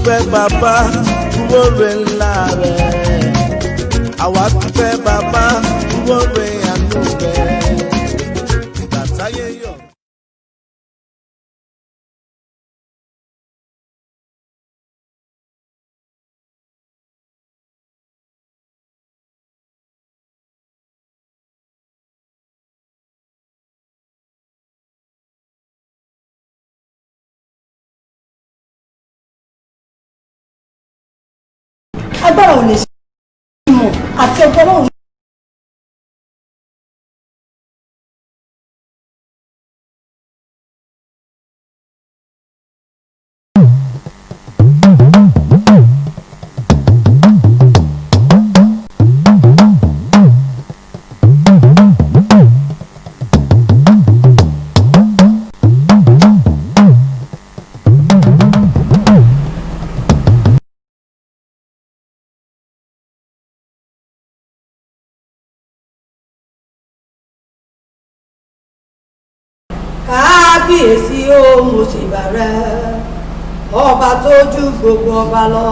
dúpẹ́ bàbá fún oore ńlá rẹ̀. Àwa dúpẹ́ bàbá fún oore àánú rẹ̀. Ìgbà táyé yọ̀. Agbára ò lè ṣe ìmọ̀ àti ọgbọ́n náà. Kábíyèsí ó mo ṣèbà rẹ ọba tó ju gbogbo ọba lọ,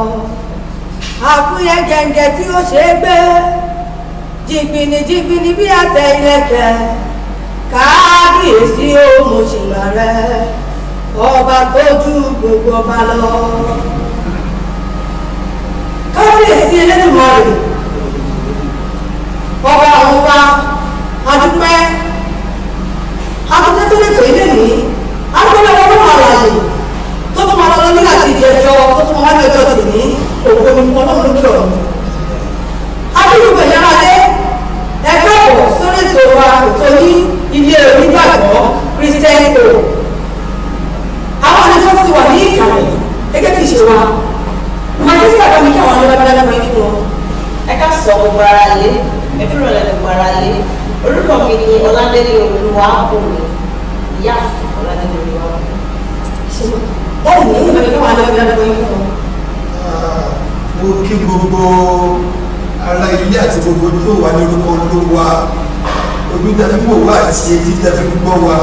àfúyẹ́ gẹ̀ǹgẹ̀ tí ó ṣe é gbé, jìgbìnì jìgbìnì bí àtẹ ìlẹ̀kẹ̀. Kábíyèsí ó mo ṣèbà rẹ ọba tó ju gbogbo ọba lọ. Kábíyèsí Elédùmarè ọba àwọn wa adúpẹ́ àtúntẹ́ tó lè tó ilé mi agbẹ́lẹ́ wọn lọ́wọ́ àlàyé tó tún máa lọ nígbà tí ìjẹjọ tó tún máa lọ́jọ́ tì ní òkú omi fún ọlọ́run lókè ọ̀run. adúlùgbò yára dé ẹgbẹ́ ọ̀pọ̀ sórí ètò wa ètò ní ilé onígbàgbọ́ Christian o. àwọn àlejò ti wà ní ìkàlẹ̀ gẹ́gẹ́ bí ìṣe wa màjísítà kan ní kí àwọn ọlọ́dọ́ dábàá yín fún wọn. ẹ ká sọ gbogbo ara lé ẹ fi rọlẹ́ gbogbo ara lé. Orúkọ mi ni Ọládélé Olúwapọ̀mí, ìyá Ọládélé Olúwapọ̀mí. báwo ni ìgbà tó wà lọ́wọ́ dábàá yín fún wọn. Mo kí gbogbo ara ilé àti gbogbo tó wà ní orúkọ Olúwa, ojú tẹ́fí fò wá àti etí tẹ́fí gbọ́ wa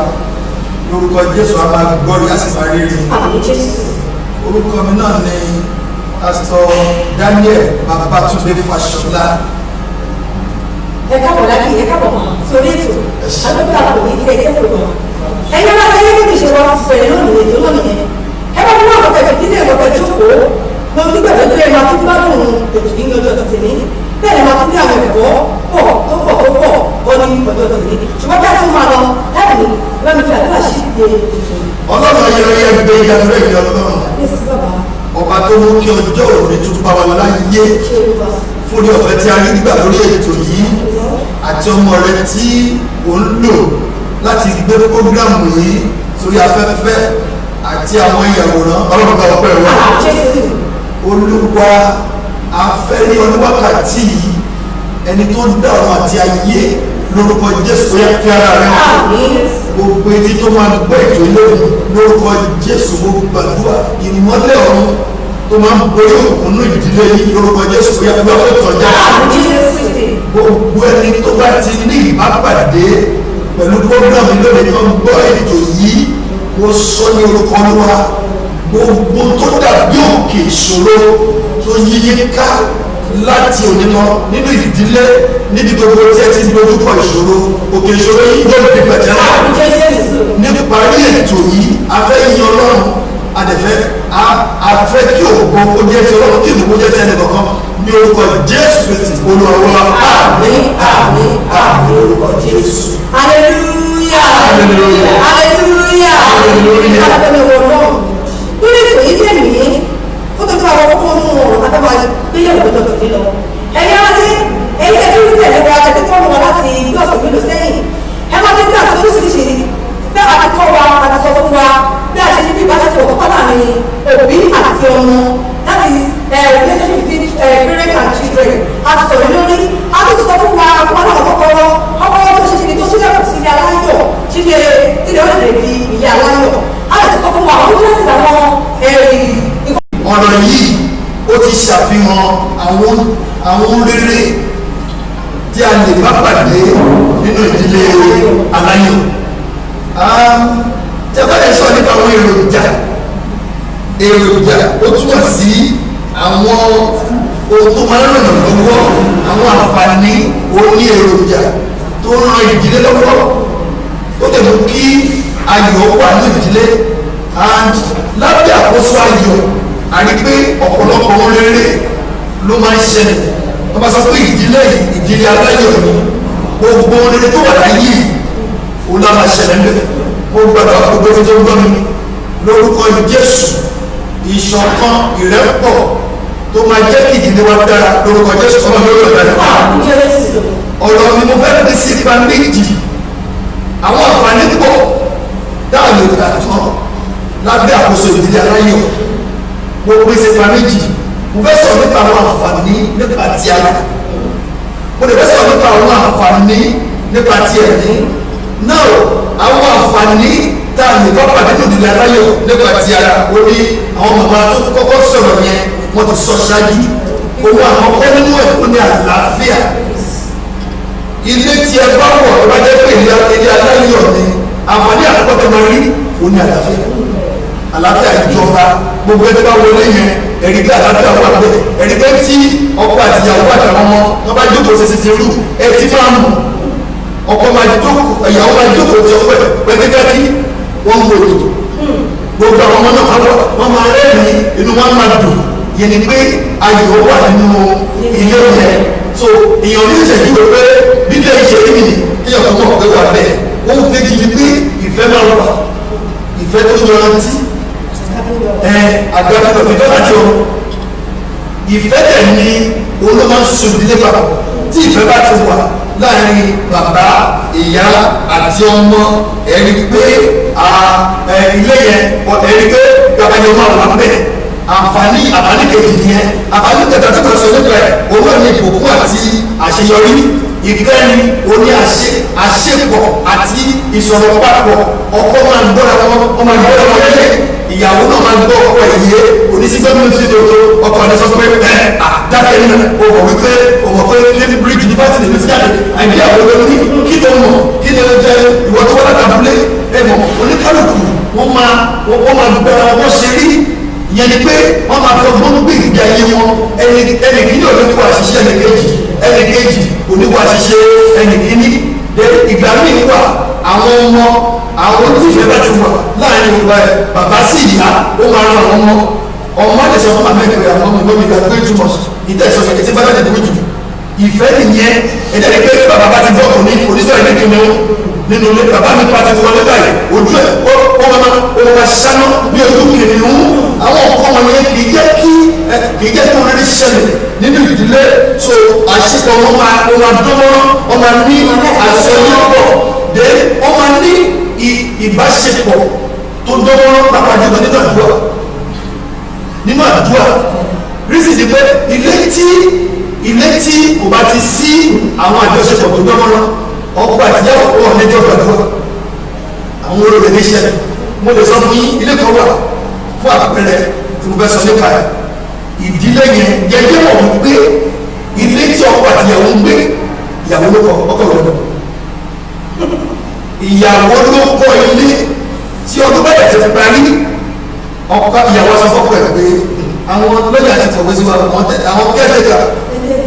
lórúkọ Jésù a máa gbọ́ rí àsìkò rere. Orúkọ mi náà ni Pásítọ̀ Daniel Babatunde Fáṣọlá. Ẹ káàbọ̀ láti ẹ káàbọ̀ sórí ètò àgbẹ̀bí àpò ní ìfẹ́ ẹ̀jẹ̀ pẹ̀lú wọn. ẹ̀yin ọba ẹ̀yẹ́ kí ìṣe wa fẹ̀rẹ̀ lónìí ètò náà nìyẹn. ẹ bá fún àwọn kẹfì nílé ìwọ̀pẹ̀ jókòó mo ní gbàgbé pé ẹ máa tún gbádùn ètò ní ọjọ́ tòtì ní bẹ́ẹ̀ ni máa tún ní àwọn ẹ̀kọ́ pọ̀ tó pọ̀ ní ọjọ́ tòtì ní ṣùgbọ́n kí a tún máa lọ láti lọ́nà fi àdúrà sí ìdè ètò. Ọlọ́run ayẹyẹ gbé ìyàtọ̀ rẹ̀ ìyá Ọlọ́run. Ọba tó mú kí ọjọ́ òní tuntun bá wà lọ láyé fún ní ọ̀fẹ́ tí a rí nígbà lórí ètò yìí àti ọmọ rẹ tí ò ń lò láti gbé prógrámù yìí sórí afẹ́fẹ́ àti àwọn ìyàwòrán Ọlọ́run bá ọpẹ́ wa. Olúwa afẹ́rí oníwákàtí ẹni tó ń dá ọ̀run àti ayé lórúkọ Jésù yẹ fi ara rẹ hàn. Gbogbo etí tó máa gbọ́ ètò lónìí lórúkọ Jésù gbogbo gbàdúrà ìmọ́lẹ̀ ọ̀run tó máa ń borí òkun ní ìdílé yìí lórúkọ Jésù yẹ fi ọpẹ́ tọ́jà. Gbogbo ẹni tó bá ti ní ìbápàdé pẹ̀lú prógrámù lónìí tó ń gbọ́ ètò yìí mo sọ ní orúkọ Olúwa gbogbo tó dàbí òkè ìṣòro tó yíyí ká láti òní lọ nínú ìdílé níbi gbogbo tí ẹ ti dojúkọ ìṣòro òkè ìṣòro yìí yóò di pẹ̀tẹ́lẹ̀. níparí ètò yìí afẹ́ yin Ọlọ́run afẹ́ kí ògbó kó jẹ́ ti Ọlọ́run kí ìmú jẹ́ ti ẹnì kankan ní orúkọ Jésù Kristi Olúwa. àmín àmín àmín orúkọ Jésù. hallelujah hallelujah hallelujah hallelujah. lórí ètò yìí lè mí ó tó tó àwọn ọkọ̀ mú wọn àtàwọn gbéyàwó tó tó fi lọ. ẹ̀yin adé ẹ̀yin ẹ̀fí ń tẹ̀lé wa ẹ̀fí tó ń wọ láti ìlú ọ̀sán mélòó sẹ́yìn. ẹ máa ti ń tẹ̀ àti oríṣiríṣi bẹ́ẹ̀ àti kọ́ wa àti sọ fún wa bí a ṣe ní bí ìbáṣepọ̀ tó pátá ní òbí àti ọmọ láti relationship between parents and children àti sọ̀rọ̀ lórí àti sọ fún wa àwọn náà kọ́kọ́rọ́ ọkọ̀ tó ṣe ṣe tó ṣílẹ̀ kù sí ilé aláyọ̀ ṣíṣe ilé ọ̀dẹ̀ di ilé aláyọ̀ àti sọ fún wa àwọn tó ṣe àwọn ọ̀rọ̀ yìí ó ti ṣàfihàn àwọn rere tí a lè bá pàdé nínú ìdílé aláyọ̀. Tí a bá lè sọ nípa àwọn èròjà èròjà ó túmọ̀ sí àwọn ohun tó máa ń ràn yàn lọ́wọ́, àwọn àǹfààní oní èròjà tó ń ran ìdílé lọ́wọ́, ó lè mú kí ayọ̀ wà ní ìdílé. And lábẹ́ àkóso ayọ̀ àrí pé ọ̀pọ̀lọpọ̀ ohun rere ló máa ń ṣẹlẹ̀. wọ́n bá sọ pé ìdílé ìdílé aláyọ̀ ni gbogbo ohun rere tó wà láyé òun lá máa ṣẹlẹ̀ ńbẹ̀. mo gbàgbọ́ gbogbo ẹni tó ń gbọ́ mi lórúkọ Jésù, ìṣọ̀kan ìrẹ́pọ̀ tó máa jẹ́ kí ìdílé wa dára lórúkọ Jésù tó máa lórí ọ̀dà nípa. ọ̀rọ̀ mi mo fẹ́ pín sí ipa méjì. àwọn àǹfààní pọ̀ dáa lè gbà tán lábẹ́ àkóso ìdílé aláyọ̀. mo pín sí ipa méjì. mo fẹ́ sọ̀rọ̀ nípa àwọn àǹfààní nípa ti ara. mo lè fẹ́ sọ̀rọ̀ nípa àwọn àǹfààní nípa ti ẹ̀mí. náà àwọn àǹfààní tá a lè kọ́ pàdé nínú ìdílé aláyọ̀ nípa ti ara. ó ní àwọn màmá tó kọ́kọ́ sọ̀rọ̀ yẹn wọ́n ti sọ ṣáájú. owó àwọn ọkọ nínú ẹ̀ ó ní àlàáfíà. ilé tí ẹ bá wọ̀ ẹ bá jẹ́ pé ilé aláyọ̀ ni àǹfààní àkọ́kọ́ tó máa rí ó ní àlàáfíà. àlàáfíà ìjọba gbogbo ẹgbẹ́ bá wọlé yẹn ẹ̀rí pé àlàáfíà wà bẹ́ẹ̀. ẹ̀rí pé tí ọkọ àti ìyàwó àtàwọn ọmọ tó bá jókòó sí ti rú ẹ ti máa mú ọkọ máa jókòó ìyàwó máa jókòó tí ọkọ ẹ pẹ́ẹ́kẹ́kẹ́ wọ́n ń wòlò gbogbo àwọn ọmọ náà wọ́n máa rẹ́rìn inú wọn máa dùn yẹn ni pé ayọ̀ wà nínú ilé yẹn. so èèyàn ní ìṣẹ́jú rẹ̀ pé bíbélì ìṣẹ́jú nìyí kí ọkọ̀ mọ̀ pé wà bẹ́ẹ̀. ohun kejì ni pé ìfẹ́ máa wà, ìfẹ́ tó yanrantí àgbàdo ìfẹ́ láti ọ̀run. ìfẹ́ tẹ̀ ní òun ló máa ń so ìdílé papọ̀. tí ìfẹ́ bá ti wà láàrin bàbá ìyá àti ọmọ ẹ̀rí pé ilé yẹn ẹ̀rí pé bàbá yẹn máa wà bẹ́ẹ̀. àǹfààní kejì nìyẹn. àǹfààní kẹta tí kò sọ nípa ẹ̀ òun náà ní ìbùkún àti àṣeyọrí. ìkẹ́ni oní àṣepọ̀ àti ìsọ̀rọ̀ papọ̀. ọkọ máa ń gbọ́ra wọn máa ń gbọ́ra wọn lẹ́yìn. ìyàwó náà máa ń gbọ́ ọkọ ìyé onísígbẹ́mí ti dòdò ọkọ ní sọ pé dákẹ́ nínú ọkọ̀ wípé ọmọ pé ní bíríkì yunifásitì ní síjáde àìdí àwọn olórí ní kí ló mọ̀ kí ló jẹ́ ìwọ tó wọ́n látàbílé ẹ̀mọ̀ oníkálùkù wọ́n máa gbẹ́ra wọn ṣe rí. ìyẹn ni pé wọ́n máa fọ gbọ́n gbé ìgbé ayé wọn. ẹnì kíní oníkó àṣìṣe ẹnì kejì oníkó àṣìṣe ẹnì kíní. ìgbà míì wà àwọn ọmọ àwọn tí ìfẹ́ bá ti wà láàrin bàbá sí ìyá ó máa ran àwọn ọmọ àtẹ̀sẹ̀ fún àmì ẹ̀kọ́ àwọn ọmọ ìgbọ́n ìgbà pé too much ìtẹ̀sọ̀sọ̀ kìí bá dàdé méjì. ìfẹ́ nìyẹn ẹ̀jẹ̀ ni pé bàbá bá ti bọ́ òní oníṣẹ́ ìdíje mẹ́wọ́ nínú ilé bàbá mi pa ti wọlé báyìí ojú ẹ̀ ó máa ṣáná bí ojú kìnìún. àwọn nǹkan wọn yẹn kì í jẹ́ kí wọ́n rí ṣẹlẹ̀ nínú ìdílé. so àṣepọ̀ wọn máa dánwọ́ wọn máa ní àṣeyọpọ̀ dé wọn máa ní ìbáṣepọ̀ tó dánwọ́ pàápàá jùlọ nínú àdúrà. rísì ni pé ilé tí kò bá ti sí àwọn àjọṣepọ̀ tó dánwọ́ ọkọ àtìyàwó wọn lẹ́jọ́ gbàdúrà àwọn olóògbé níṣẹ́. mo lè sọ fún yín ilé kan wà fún àpẹẹrẹ tí mo fẹ́ sọ nípa ẹ̀. ìdílé yẹn jẹ́jẹ́ mọ̀ wípé ilé tí ọkọ àtìyàwó ń gbé ìyàwó ló kọ ọkọ lọ́dọ̀. ìyàwó ló kọ ilé tí ọdún bẹ̀rẹ̀ ti parí ọkọ ìyàwó sọ fọ́kọ ẹ̀ pé àwọn lọ́jà ti tọ̀wé sí wa àwọn kẹ́tẹ̀kà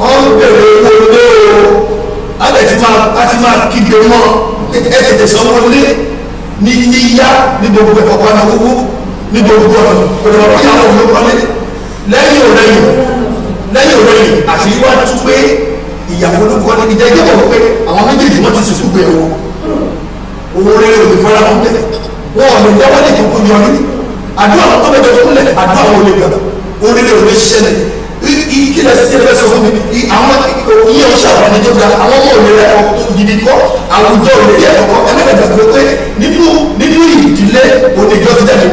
wọ́n bẹ̀rẹ̀ owó lé o láti máa kígbe mọ́ ẹ̀tẹ̀tẹ̀ sọmọlé ní yíyá ní gbogbo ọkọ̀ ọ̀nà owó ní gbogbo ọ̀nà òdòdó ìyàwó olókọ́lé lẹ́yìn òrẹ́yìn àti iwájú pé ìyàwó olókọ́lé ìjẹ́ ìjẹ́bọ̀ pé àwọn méjèèjì wọ́n ti sùn gbé wọn owó rẹ̀ òdì fọ́lá wọn bẹ̀rẹ̀ wọn ò lè jẹ́wọ́ lè kókó yọ ní àdúrà wọn tó bẹ̀rẹ̀ tó kúnlẹ̀ àdúrà wọn lè gbà orílẹ̀ òde ṣẹlẹ̀ ìkílẹ̀ sí ẹgbẹ́ sọ fún mi àwọn iye ọ̀ṣà wà ní ìjọba àwọn ọmọ òní rẹ̀ tó gidi kọ́ àwùjọ òní rẹ̀ ọkọ̀ ẹlẹ́gbẹ̀gbẹ̀ pé nínú ìdílé òní ìjọ ti jáde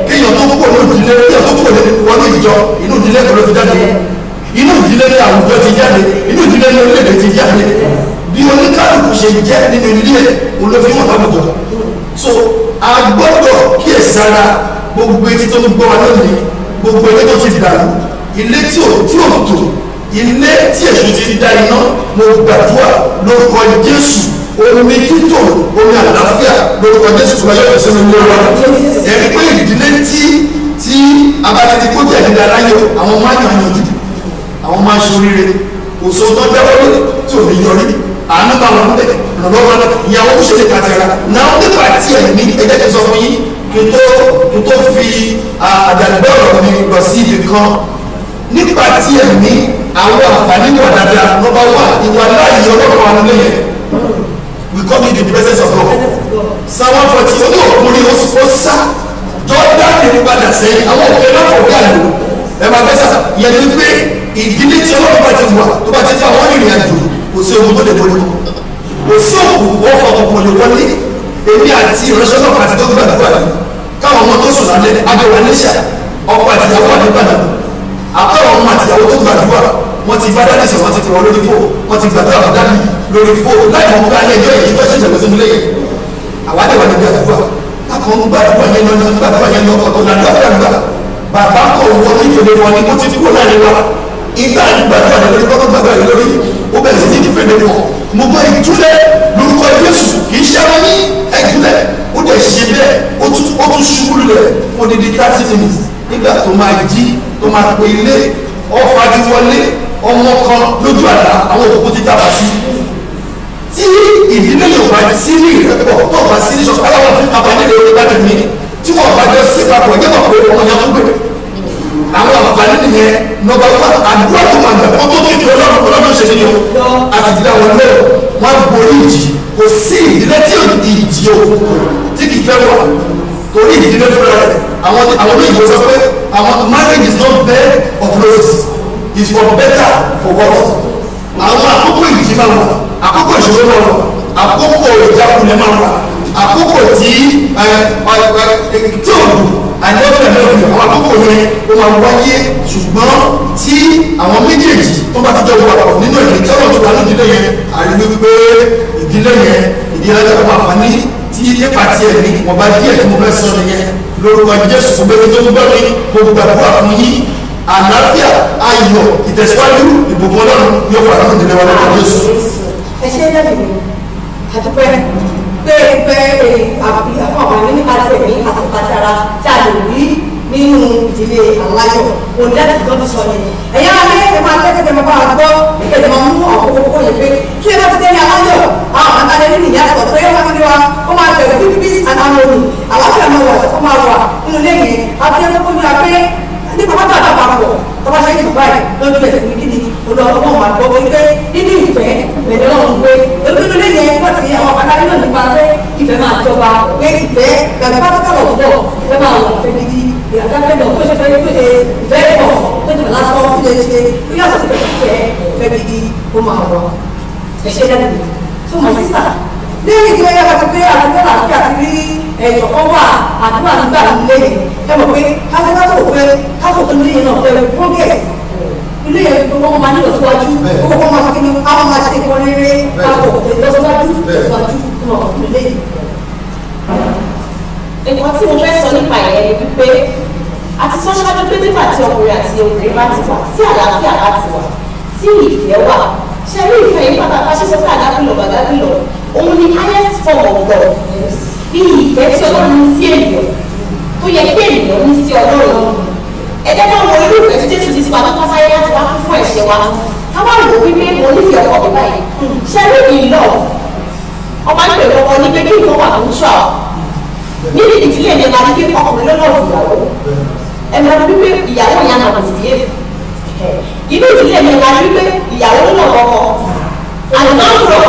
kéèyàn tó kúkọ̀ ní ìdílé kéèyàn tó kúkọ̀ wọ́n ní ìjọ inú ìdílé kọ̀ ló ti jáde inú ìdílé ní àwùjọ ti jáde inú ìdílé ní orílẹ̀-èdè ti jáde bí oníkálùkù ṣe jẹ́ nínú ilé olófin wọn láwùjọ. so a gbọ́dọ̀ kíyèsára gbogbo etí tó ń gbọ́ wa lónìí gbogbo ilé tó ti dàrú ilé tí ò tò ilé tí èṣù ti dá iná mo gbàdúrà lórúkọ Jésù omi títò omi àlàáfíà lórúkọ Jésù tó bá yọ ìṣẹ́nu lórí wa. ẹ̀rí pé ìdílé tí abájá ti kó jẹ́ ìdílé aláyọ̀ àwọn máa yàn yànjú àwọn máa ṣe oríire kò sọ tó dẹ́wọ́ lórí tí ò ní yọrí àánú bá wọn bẹ̀ lọ́wọ́ ìyàwó kò ṣe lè pàtẹ́ra náà nípa tí ẹ̀ ní ẹ̀jẹ̀ ti sọ fún yín kí n tó fi àdàgbẹ́ ọ̀rọ̀ mi lọ sí ibì kan nípa tí ẹ̀ ní àwọn àǹfààní wà dáadáa nọ́mbà wà ìwà láàyè ọlọ́run wa nílé yẹn we come in the presence of God sáwọn fọtí ó ní òkúrin ó sá jọ́dá ní padà sẹ́yìn àwọn òkè náà fọ̀ gà lò ẹ̀ máa bẹ́sà yẹn ní pé ìdílé tí ọlọ́run bá ti wà tó bá ti fún àwọn ìrìn àjò kò sí ohun tó lè borí kò sí òkú wọ́n fọ ọkọ̀ lè wọlé èmi àti ìránṣẹ́ náà àti tó gbàdúrà yìí káwọn ọmọ tó sùn lálẹ́ abẹ́wà níṣà ọkọ̀ àtìyàwó àdébàdàn àkọ́rọ̀ ọmọ àtìyàwó tó gbàdúrà wọ́n ti bá dáàdì sọ̀rọ̀ wọ́n ti pọ̀ lórí fóò wọ́n ti gbàdúrà bá dáàdì lórí fóò láì mọ̀ ká ilé ẹjọ́ èyí tó ṣẹ̀ṣẹ̀ lọ sínú lẹ́yìn àwádẹ́wà ní gbàdúrà akọ̀ gbàdúrà yẹn lọ́nà gbàdúrà yẹn lọ́kọ̀ tó làdúrà gbàdúrà bàbá kọ̀ wọ́n ní ìfẹ̀lẹ̀ wọn ni ó ti kúrò láàrin wa ìgbà gbàdúrà yẹn lórí kọ́kọ́ gbàdúrà yẹn lórí ó bẹ̀rẹ̀ sí ní ìfẹ̀lẹ̀ wọn mo gbọ́ ìtúlẹ̀ lórúkọ Jésù kì í ṣe wọn ní ẹ̀júlẹ̀ ó dẹ̀ ṣe bẹ́ẹ̀ ó tún ṣubú lulẹ̀ fún dídí 30 minutes nígbà tó máa jí tó máa pe ilé ọ̀fà ti wọlé ọmọ kan lójú àlá àwọn òkú ti dàbà sí tí ìdílé Yorùbá sí ní ìrẹ́pọ̀ tó bá sí ní ṣọ́ọ̀ṣì aláwọ̀ fún àǹfààní lè bá tẹ̀lé tí wọ́n bá jọ sí papọ̀ ẹ̀jẹ̀ mọ̀ pé ọmọ yẹn ń gbé àwọn àǹfààní nìyẹn nọ́mbà wà àdúrà tó máa gbà wọ́n tó tó di ọlọ́run ṣe ní o àti ìdílé àwọn lé wọn borí ìjì kò sí ìdílé tí ìjì òkùnkùn tí kì í fẹ́ wà torí ìdílé fúnra rẹ̀ àwọn olóyìnbó sọ pé àwọn marriage is not bed of roses it's for better for worse àwọn àkókò ìjì máa wà àkókò ìṣòro máa wà àkókò ìjákulẹ̀ máa wà àkókò tí ò dùn àìlọ́fẹ̀ lọ́fẹ̀ àwọn àkókò yẹn ó máa wáyé ṣùgbọ́n tí àwọn méjèèjì tó bá ti jẹ́ owó àpapọ̀ nínú ìrìn tí ọ̀rọ̀ tó wà ní ìdílé yẹn àríwí wípé ìdílé yẹn ìdílé ẹgbẹ́ máa fà ní tí nípa tí ẹ̀ ní wọ́n bá díẹ̀ tí mo fẹ́ sọ nìyẹn lórúkọ Jésù kò gbé tó ń gbọ́ ní gbogbo gbàgbọ́ fún yín àlàáfíà ayọ̀ ìtẹ̀síwájú ìbùkún Ọlọ́run yóò fà ní ìdílé wa lórúkọ Jésù. ẹ ṣe é lẹ́yìn àdúpẹ́ pé àfọwọ́fà nípa tẹ̀mí àtìpàtàrà tí a lè rí nínú ìdílé aláyọ̀ òní láti gbọ́ bí sọ yẹn. ẹ̀yà alẹ́ ẹ̀ máa tẹ́tẹ́ tẹ́ máa bá wa gbọ́ ìkẹ̀lẹ̀ máa mú àwọn owó yẹn pé kí ẹ bá ti tẹ́lẹ̀ aláyọ̀ àwọn àtàlẹ́ nínú ìyá sọ̀ pé wọ́n ti wá ó máa bẹ̀rẹ̀ bí bíbí àtàlónì àlàáfíà máa wà sọ́kọ́ máa wà nínú lẹ́yìn àti ẹgbẹ́ kó ní wa pé nípa bá bàbá papọ̀ tọ́ba ṣe é dùn báyìí lọ́dún ẹ̀sẹ̀ ní kíni olùwàlọ́wọ́ máa gbọ́ wípé nínú ìfẹ́ bẹ̀rẹ̀ lọ́wọ́ ń gbé olùdókòwò lẹ́yìn ẹ̀kọ́ tí àwọn afákárí náà nípa pé ìfẹ́ máa jọba pé ìfẹ́ gbàgbé pátákà lọ bọ̀ ìfẹ́ máa wọ̀ ìfẹ́ gidi ìyàtọ̀ lọ tó ṣe fẹ́ pé ìfẹ́ pọ̀ tó ti lásán tó lè ṣe bí yàtọ̀ sí ìfẹ́ gidi ó máa wọ̀ ẹ̀ṣẹ́ lẹ́nu tó mọ̀ sísà lẹ́yìn tí wọ́n yára ti pé àtúntò àti àti rí ẹ̀jọ̀ kan wà àdúrà nígbà nílé yẹn ẹ mọ̀ pé káfíńtà pé káfíńtà nílé yẹn náà pẹ̀lú progress ilé yẹn tó wọ́n máa ní lọ́síwájú owó kan máa sọ kí ni àwọn máa ṣe ìkọ́ rere káfọ̀ lọ́síwájú náà nílé yẹn. nǹkan tí mo fẹ́ sọ nípa ẹ̀ ni wípé àti sọ́ṣáájú pé nígbà tí ọkùnrin àti obìnrin bá ti wà tí àlàáfíà bá ti wà tí ìfẹ́ wà ṣe rí ìfẹ́ yìí pàtàkì aṣọ sọ́kà àdábìlọ̀ bàdábìlọ̀ òun ni highest form of love bí ìfẹ́ tí Ọlọ́run ní sí ènìyàn tó yẹ kí ènìyàn ní sí Ọlọ́run ẹ̀jẹ̀ náà wo irú ìfẹ́ tí Jésù ti wà tó kọ́ sáyé láti wá fún ẹ̀ṣẹ̀ wa ká wá wò wípé mo nífẹ̀ẹ́ ọkọ mi báyìí ṣe rí in love ọba ń pè ọkọ ní pé kí nǹkan wà mutual nínú ìdílé mi máa ní pé ọkùnrin ló lọ́ọ̀fù ìyàwó ẹ máa ní pé ìyàwó yẹn náà ti yé inú ìdílé mi máa ní pé ìyàwó ló lọ́ọ̀ ọkọ àlùmọ́ọ̀rọ̀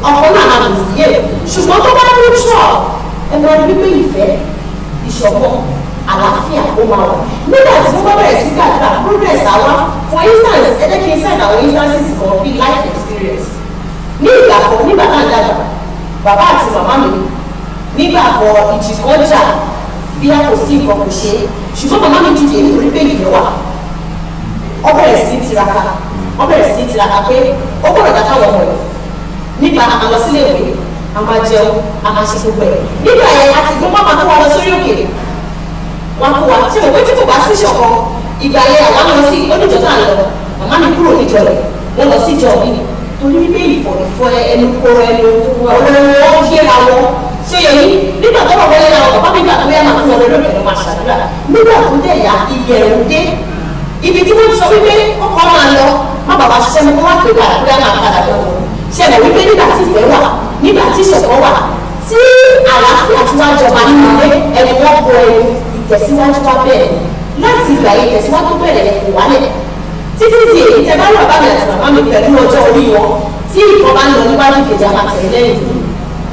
ọkọ náà máa ti yé ṣùgbọ́n tó bá mutual ẹ máa ní pé ìfẹ́ ìṣọ̀kan àlàáfíà ó máa wà nígbà tí wọ́n bá bẹ̀rẹ̀ sí gbàdúrà progress àwa for instance ẹ jẹ́ kí n send àwọn instances kan bí life experience ní ìgbà kan nígbà náà dàgbà bàbá àti màmá mi nígbà kan ìjì kan jà bí a kò sí nǹkan kò ṣe ṣùgbọ́n màmá mi dìde nítorí pé ìfẹ́ wà ó bẹ̀rẹ̀ sí tiraka pé ó gbọ́dọ̀ dá káwọn ọmọ rẹ̀ nígbà àlọ́ sílé ìwé a máa jẹun a máa ṣe gbogbo ẹ̀ nígbà yẹn àti gbọ́n máa tó wa lọ sórí òkè wọn kó wa ṣe òwe tí kò bá sí ṣọ̀kan ìgbà yẹn àwọn lọ sí oníjọ náà lọ màmá mi kúrò níjọ rẹ̀ wọ́n lọ síjọ mi torí wípé ìfọ̀ ẹnu kó ẹnu ọ̀rọ̀ wọn yéra wọn ṣé yẹ yín nígbà tó wọ́n wọlé náà bàbá mi gbà tó yẹ máa fún ọmọ lókè ló máa ṣàdúrà nígbà tó dẹ̀ yá ìyẹ̀rù dé ibi tí wọ́n sọ wípé ọkọ̀ máa lọ má bàbá ṣiṣẹ́ mi kó wá pè padà bóyá máa padà lọ ṣẹlẹ̀ wípé nígbà tí ìfẹ́ wà nígbà tí ìṣẹ̀kọ́ wà tí àlàáfíà tí wọ́n jọba nínú ilé ẹni wọ́n bọ ẹni ìtẹ̀síwájú wá bẹ̀rẹ̀ láti ìgbà yìí ìtẹ̀síwájú bẹ̀rẹ̀ kò wálẹ̀ títí di èyí tẹ bá bàbá mi àti bàbá mi pẹ̀lú ọjọ́ orí wọn tí ìkan bá ń lọ níwájú kejì a máa tẹ̀lé lẹ́yìn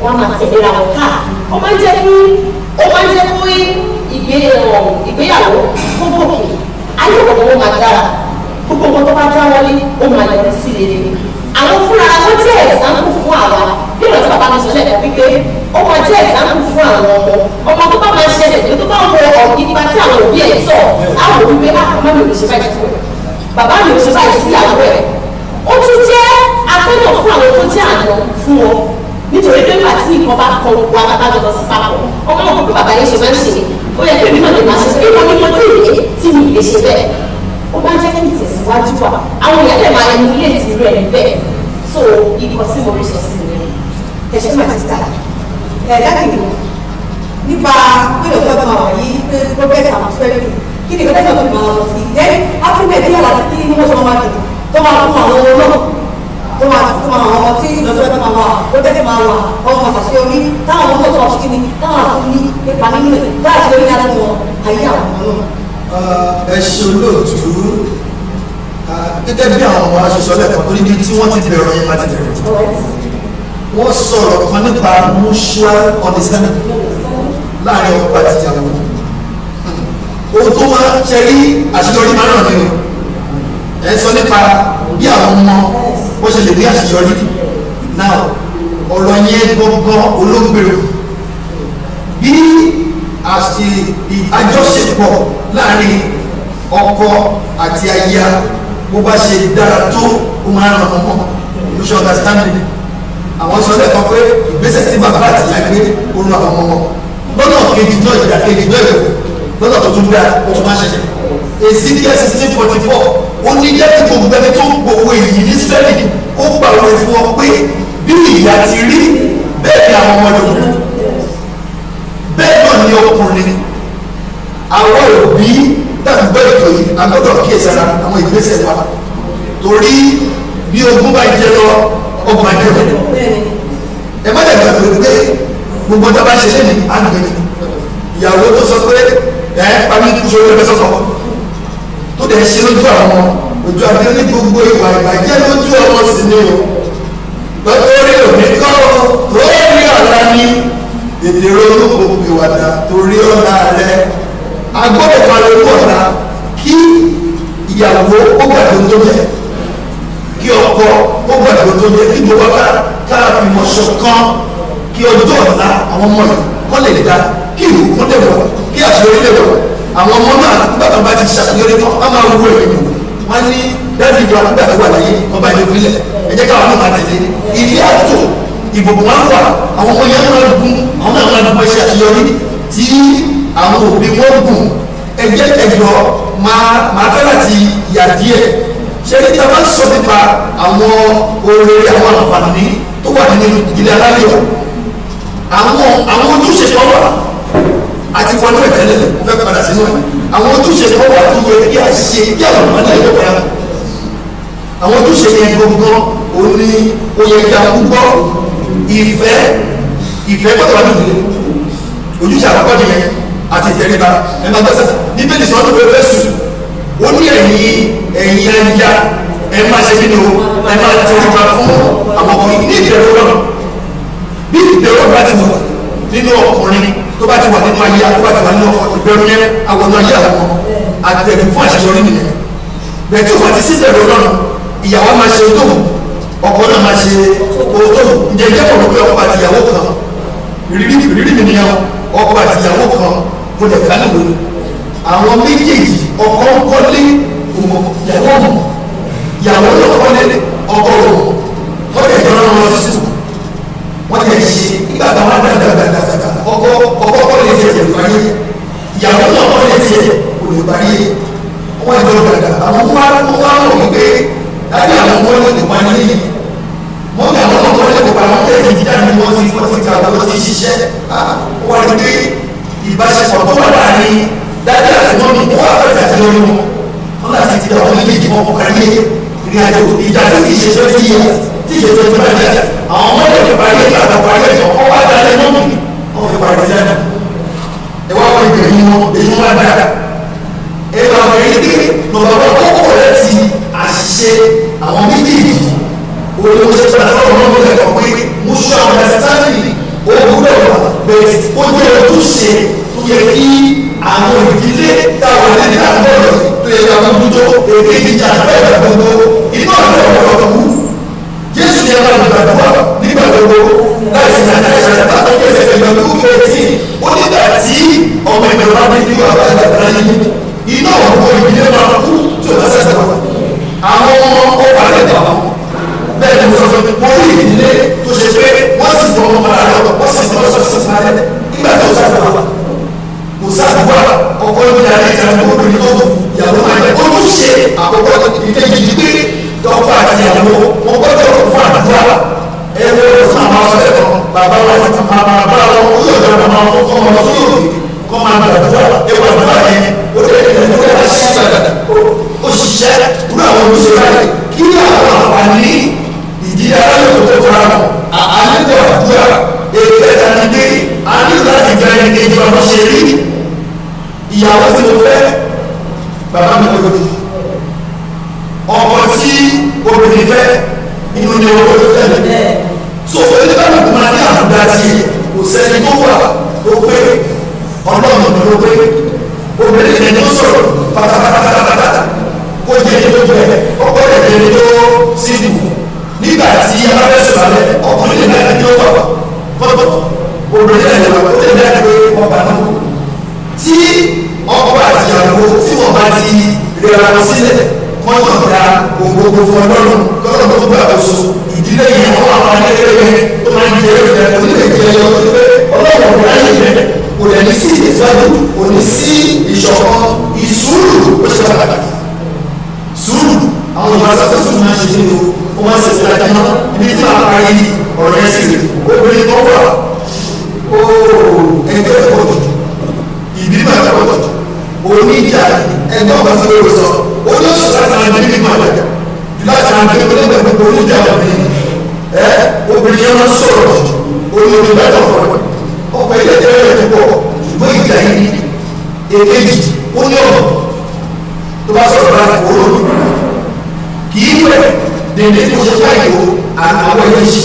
wọn máa tẹ̀lé ra wọn káà ó máa ń jẹ́ kí ìgbéyàwó kó gòkè ayé ọ̀pọ̀ wọn máa dára gbogbo nǹkan tó bá já wọlé ó máa yọrí sí rere àwọn fúnra wọn jẹ́ ẹ̀sánpù fún àwa bí ìrántí bàbá mi sọ lẹ́ẹ̀kan wípé ó máa jẹ́ ẹ̀sánpù fún àwọn ọmọ tó bá máa ṣẹlẹ̀ tó bá wọ ọ̀gídìbá tí àwọn òbí ẹ̀ sọ àwọn òbí pé àkọ́mọ́ mi ò lè ṣe báyìí fún ẹ̀ bàbá mi ò ṣe báyìí sí àwọn ẹ̀ ó tún jẹ́ akẹ́kọ̀ọ́ fún àwọn tó jẹ́ àná fún wọn nítorí pé nígbà tí nǹkan bá kọ gbogbo akábájọ lọ sí papọ̀ ọmọ náà kó bàbá yẹn ṣe máa ń ṣe ó yẹ kí èmi náà lè máa ṣe pé wọ́n ní mo tí ìlé tí mi lè ṣe bẹ́ẹ̀ ó bá jẹ́ kí n tẹ̀síwájú wà àwọn èèyàn lè máa ẹnu ilé ìtì rẹ̀ bẹ́ẹ̀ so ikọ̀ tí mo rí sọ sí mi ẹ̀ṣẹ̀ máa ti sà dákìlì nípa pẹ̀lú ọ̀fẹ́ bá wà yí pé progress and prosperity kí ni ìgbésẹ̀ tó fi máa lọ sí ẹ̀ ápùpẹ̀ tí yàrá kí ni wọ́n sọ máa dì tó máa fún àwọn owó náà tó máa àwọn tí ìlọsọ̀rọ̀ tó máa wà progress máa wà ọmọ àṣàṣe orí táwọn ọmọ tó sọ kí ni táwọn àti ní ipa nínú ẹ̀ láti lórí láti wọn ayé àwọn ọmọ náà. ẹ ṣe olóòtú gẹ́gẹ́ bí àwọn ọmọ aṣoṣọ lẹ́kọ̀ọ́ torí bí tí wọ́n ti bẹ̀rẹ̀ yẹn láti bẹ̀rẹ̀ wọ́n sọ̀rọ̀ kan nípa mutual understanding láàrin ọkọ àti ìyàwó ohun tó máa ṣe rí àṣeyọrí máa ràn nínú ẹ sọ nípa bí àwọn ọmọ wọ́n ṣe lè rí àṣeyọrí náà ọ̀rọ̀ yẹn gbọ́ngàn olóògbèrò bí àjọṣepọ̀ láàrin ọkọ àti aya bó bá ṣe dára tó ó máa ràn ọmọ mutual understanding àwọn sọ lẹ́kọ̀ọ́ pé ìgbésẹ̀ tí bàbá àti ìyá gbé ó ràn àwọn ọmọ lọ́nà kejì náà ìdá kejì náà ìwò lọ́nà tó tún dá ó tún máa ṣẹ̀ṣẹ̀ Ezekiel 16:44 ó ní jẹ́ kí gbogbo ẹni tó gbowó èyí ní Ísírẹ́lì ó pàrọ̀ fún ọ pé bí ìyá ti rí bẹ́ẹ̀ ni àwọn ọmọ lòdù bẹ́ẹ̀ náà ni ọkùnrin àwọn òbí dàbí gbọ́ ètò yìí a gbọ́dọ̀ kíyèsára àwọn ìgbésẹ̀ wa torí bí ogún bá jẹ lọ ọgbà jẹ lọ ẹ má dàgbà pé gbogbo ọjọ́ bá ṣe ṣe ní àgbẹ̀ ìyàwó tó sọ pé ẹ pàmí kúṣọ ẹgbẹ́ sọ́sọ́ tó dẹ̀ ṣe lójú àwọn ojú abẹ́ ní gbogbo ìwà ìbàjẹ́ lójú ọmọ sí ni o lọ́tọ́rí òní kọ́ lórí ọ̀la ní èdè olóko ìwàdà torí ọ̀la rẹ agbọ́dọ̀ kan lórí ọ̀la kí ìyàwó ó gbàgbé tó jẹ kí ọkọ ó gbàgbé tó jẹ kí gbogbo káàfin mọ̀ṣọ́ kan kí ọjọ́ ọ̀la àwọn ọmọ yìí kọ́ lè dá kí ìlú kún lè wọ̀ kí àṣeyọrí lè wọ̀ àwọn ọmọ náà nígbà bá ti ṣàṣeyọrí tán á máa wú èmi wọ́n ní dájú ìjọ nígbà tó wà láyé ọba ìlú ìfilẹ̀ ẹ jẹ́ káwọn náà máa tẹ̀lé ilé àtò ìbòbò wọn wà àwọn ọmọ yẹn máa gun àwọn náà máa dúpọ̀ iṣẹ́ àṣeyọrí tí àwọn òbí wọn gùn ẹ jẹ́ ẹjọ́ máa fẹ́ láti yà díẹ̀ ṣé ní ta bá ń sọ nípa àwọn oore àwọn àǹfààní tó wà nínú ìdílé aláyọ̀ àwọn ojúṣe kan wà àti wọn náà tẹ́lẹ̀ fẹ́ padà sínú ẹ̀ àwọn ojúṣe kan wà tó yẹ kí a ṣe kí àwọn ọmọdé ayé wà àwọn ojúṣe yẹn gbogbo òní oyè ìjà púpọ̀ ìfẹ́ gbọ́dọ̀ wà lóde ojúṣe àkọ́kọ́ nìyẹn àti ìtẹríba ẹ máa gbọ́sẹ̀ níbẹ̀lì sọ́dún pé fẹ́ sùn ó ní ẹ̀yìn ajá ẹ máa ṣe nínú ẹ máa tẹríba fún àwọn ọmọ ní ìbẹ̀rù ọlọ́run bí ìbẹ̀rù bá ti wà nínú ọkùnrin tó bá ti wà nínú ayé tó bá ti wà nínú ìbẹ̀rù yẹn àwọn ayé àwọn àtẹ̀lẹ̀ fún àṣeyọrí nìyẹn bẹ́ẹ̀ tí ó bá ti sí ìbẹ̀rù ọlọ́run ìyàwó máa ṣe tó ọkọ náà máa ṣe tó ǹjẹ́ jẹ́ pọ̀ pé ọkọ àti ìyàwó kan ìrírí mi nìyẹn ọkọ àti ìyàwó kan mo lè ká nílò àwọn méjèèjì ọkọ ń kọ́lé ìyàwó ọmọ ìyàwó ló kọ́lé ọkọ òun wọ́n lè jọra wọn lọ sí sùn wọ́n lè ṣe nígbà tó wọ́n dàgbàdàgbà ọkọ lè ṣe olùparí ìyàwó náà wọ́n lè ṣe olùparí wọ́n jọ dàgbà àwọn wá wọ̀ wípé láti àwọn ọmọ ilé ìgbà ní wọ́n bí àwọn ọmọ ilé ìgbà wọn tẹ̀lé ìjà ní wọ́n ti ta wọ́n ti ṣiṣẹ́ wọ́n rí pé ìbáṣepọ̀ tó wà láàrin dájú àti mọ́mí wọ́n wà fẹ́ẹ́ àti lórí wọn láti ti àwọn méjèèjì wọn kọ̀ kárí ìrìn àjò ìjà tó ti ṣe tó ti yẹ tí ìṣe tó ti bá yẹ àwọn ọmọdé ti parí ẹ̀jọ̀ àtàkùn ayé ẹ̀jọ̀ wọ́n wá dalẹ̀ mọ́mí wọ́n fi parí ẹ̀jẹ̀ náà ẹ wá wọ́n ìgbẹ̀yìn wọn èyí wá dára ẹ bá wọ́n rí pé lọ́wọ́ kókó rẹ̀ ti àṣìṣe àwọn méjèèjì olóṣèlú àtàwọn ọmọ ẹ̀kọ́ pé mutual understanding ó gbúdọ̀ wà bẹ́ẹ̀ ó jẹ́ ojúṣe tó yẹ kí àwọn ìdílé táwọn ẹni àwọn ọ̀rọ̀ tó yẹ ká mójútó èké ìjà bẹ́ẹ̀ gbogbo iná ọ̀rọ̀ ọ̀rọ̀ wù Jésù yẹn máa gbàdúrà nígbà gbogbo láì sí àdáyé bá tó kẹsẹ̀ ẹgbẹ́ lókè etí ó nígbà tí ọmọ ìgbà bá ní wà bá gbàdúrà yìí iná ọ̀rọ̀ ìdílé máa kú tí ò bá sẹ́sẹ̀ wà àwọn ọmọ ó wà lẹ́gbàá bẹ́ẹ̀ ni mo sọ fún mi mo rí ìdílé tó ṣe pé wọ́n sì fọ ọmọ ara rẹ̀ wọ́n sì fọ ọmọ sọ̀tún ara rẹ̀ nígbà tó sábà wà kò sábà ọkọ ìdílé ayé ìjàmbá obìnrin tó ìyàwó máa yẹ ojúṣe àkọ́kọ́ ìdílé yìí pé dọ́kọ àti ìyàwó wọn gbọ́dọ̀ fún àdúrà ẹ wo fún àwọn ọ̀sẹ̀ kan bàbá wa ti bàbá wọn ó yọ̀ dọ̀rọ̀ máa wọn kọ́ ọmọ sí òkè kọ́ máa gbàdúrà ẹ wà àdúrà yẹn ó lè ó ṣiṣẹ́ wúlò àwọn olùsọ̀rọ̀ kí àwọn àǹfààní ìdílé aráyọ̀ tó fara mọ́ àníjọ àdúrà èké ìdánilé àníjọ láti gba ẹni kejì ọmọ ṣe rí ìyàwó tí mo fẹ́ bàbá mi lójú ọkọ tí obìnrin fẹ́ inú ni owó tó tẹ̀lé so èyí bá lóko máa ní àbúdá tí kò sẹ́ni tó wà tó pé ọlọ́run ló pé obìnrin ẹni tó sọ̀rọ̀ pátápátá kó jẹ́ ẹni tó jẹ́ ọkọ rẹ̀ jẹ́ ẹni tó síbù nígbà tí abẹ́sọ̀ alẹ́ ọkùnrin lè dáa ní ó wà tọ́tọ̀ obìnrin lè wà ó lè dáa pé ọba náà tí ọkọ àti ìyàwó tí wọ́n bá ti rẹra wọn sílẹ̀ wọ́n yàn dá gbogbo fún ọlọ́run lọ́rọ̀ tó gbà oṣù ìdílé yẹn wọ́n wà wọn lẹ́gbẹ̀ẹ́ tó máa ń jẹ ẹgbẹ́ onílé jẹ ọlọ́run ọ̀rọ̀ ayé rẹ̀ kò lè ní sí ìtẹ̀síwájú kò ní sí ìṣọ̀kan ìsúrù ó ṣe pàtàkì sùúrù àwọn ìwà sọ́sọ́ máa ń ṣe nínú wọ́n máa ń ṣẹ̀ṣẹ̀ láti mọ́ ibi tí wọ́n parí ọ̀rọ̀ yẹn sí obìnrin tó wà ó ẹgbẹ́ ẹ̀kọ́ jù ìbímọ ẹ̀kọ́ jù òní ìjà ẹgbẹ́ ọ̀gá tó lórí sọ ó ní oṣù láti máa gbé nínú àgbàjà jù láti máa gbé nínú ẹgbẹ́ oníjà obìnrin obìnrin yẹn máa ń sọ̀rọ̀ jù oní omi bá dọ̀ ọkọ̀ ilé tẹ́lẹ̀ rẹ̀ pọ̀ ṣùgbọ́n ìjà yìí èkejì ó ní ọ̀rọ̀ tó bá sọ̀rọ̀ láti kóró kì í wẹ̀ dèndé tó ṣe báyìí o àwọn ẹ̀yẹ ṣì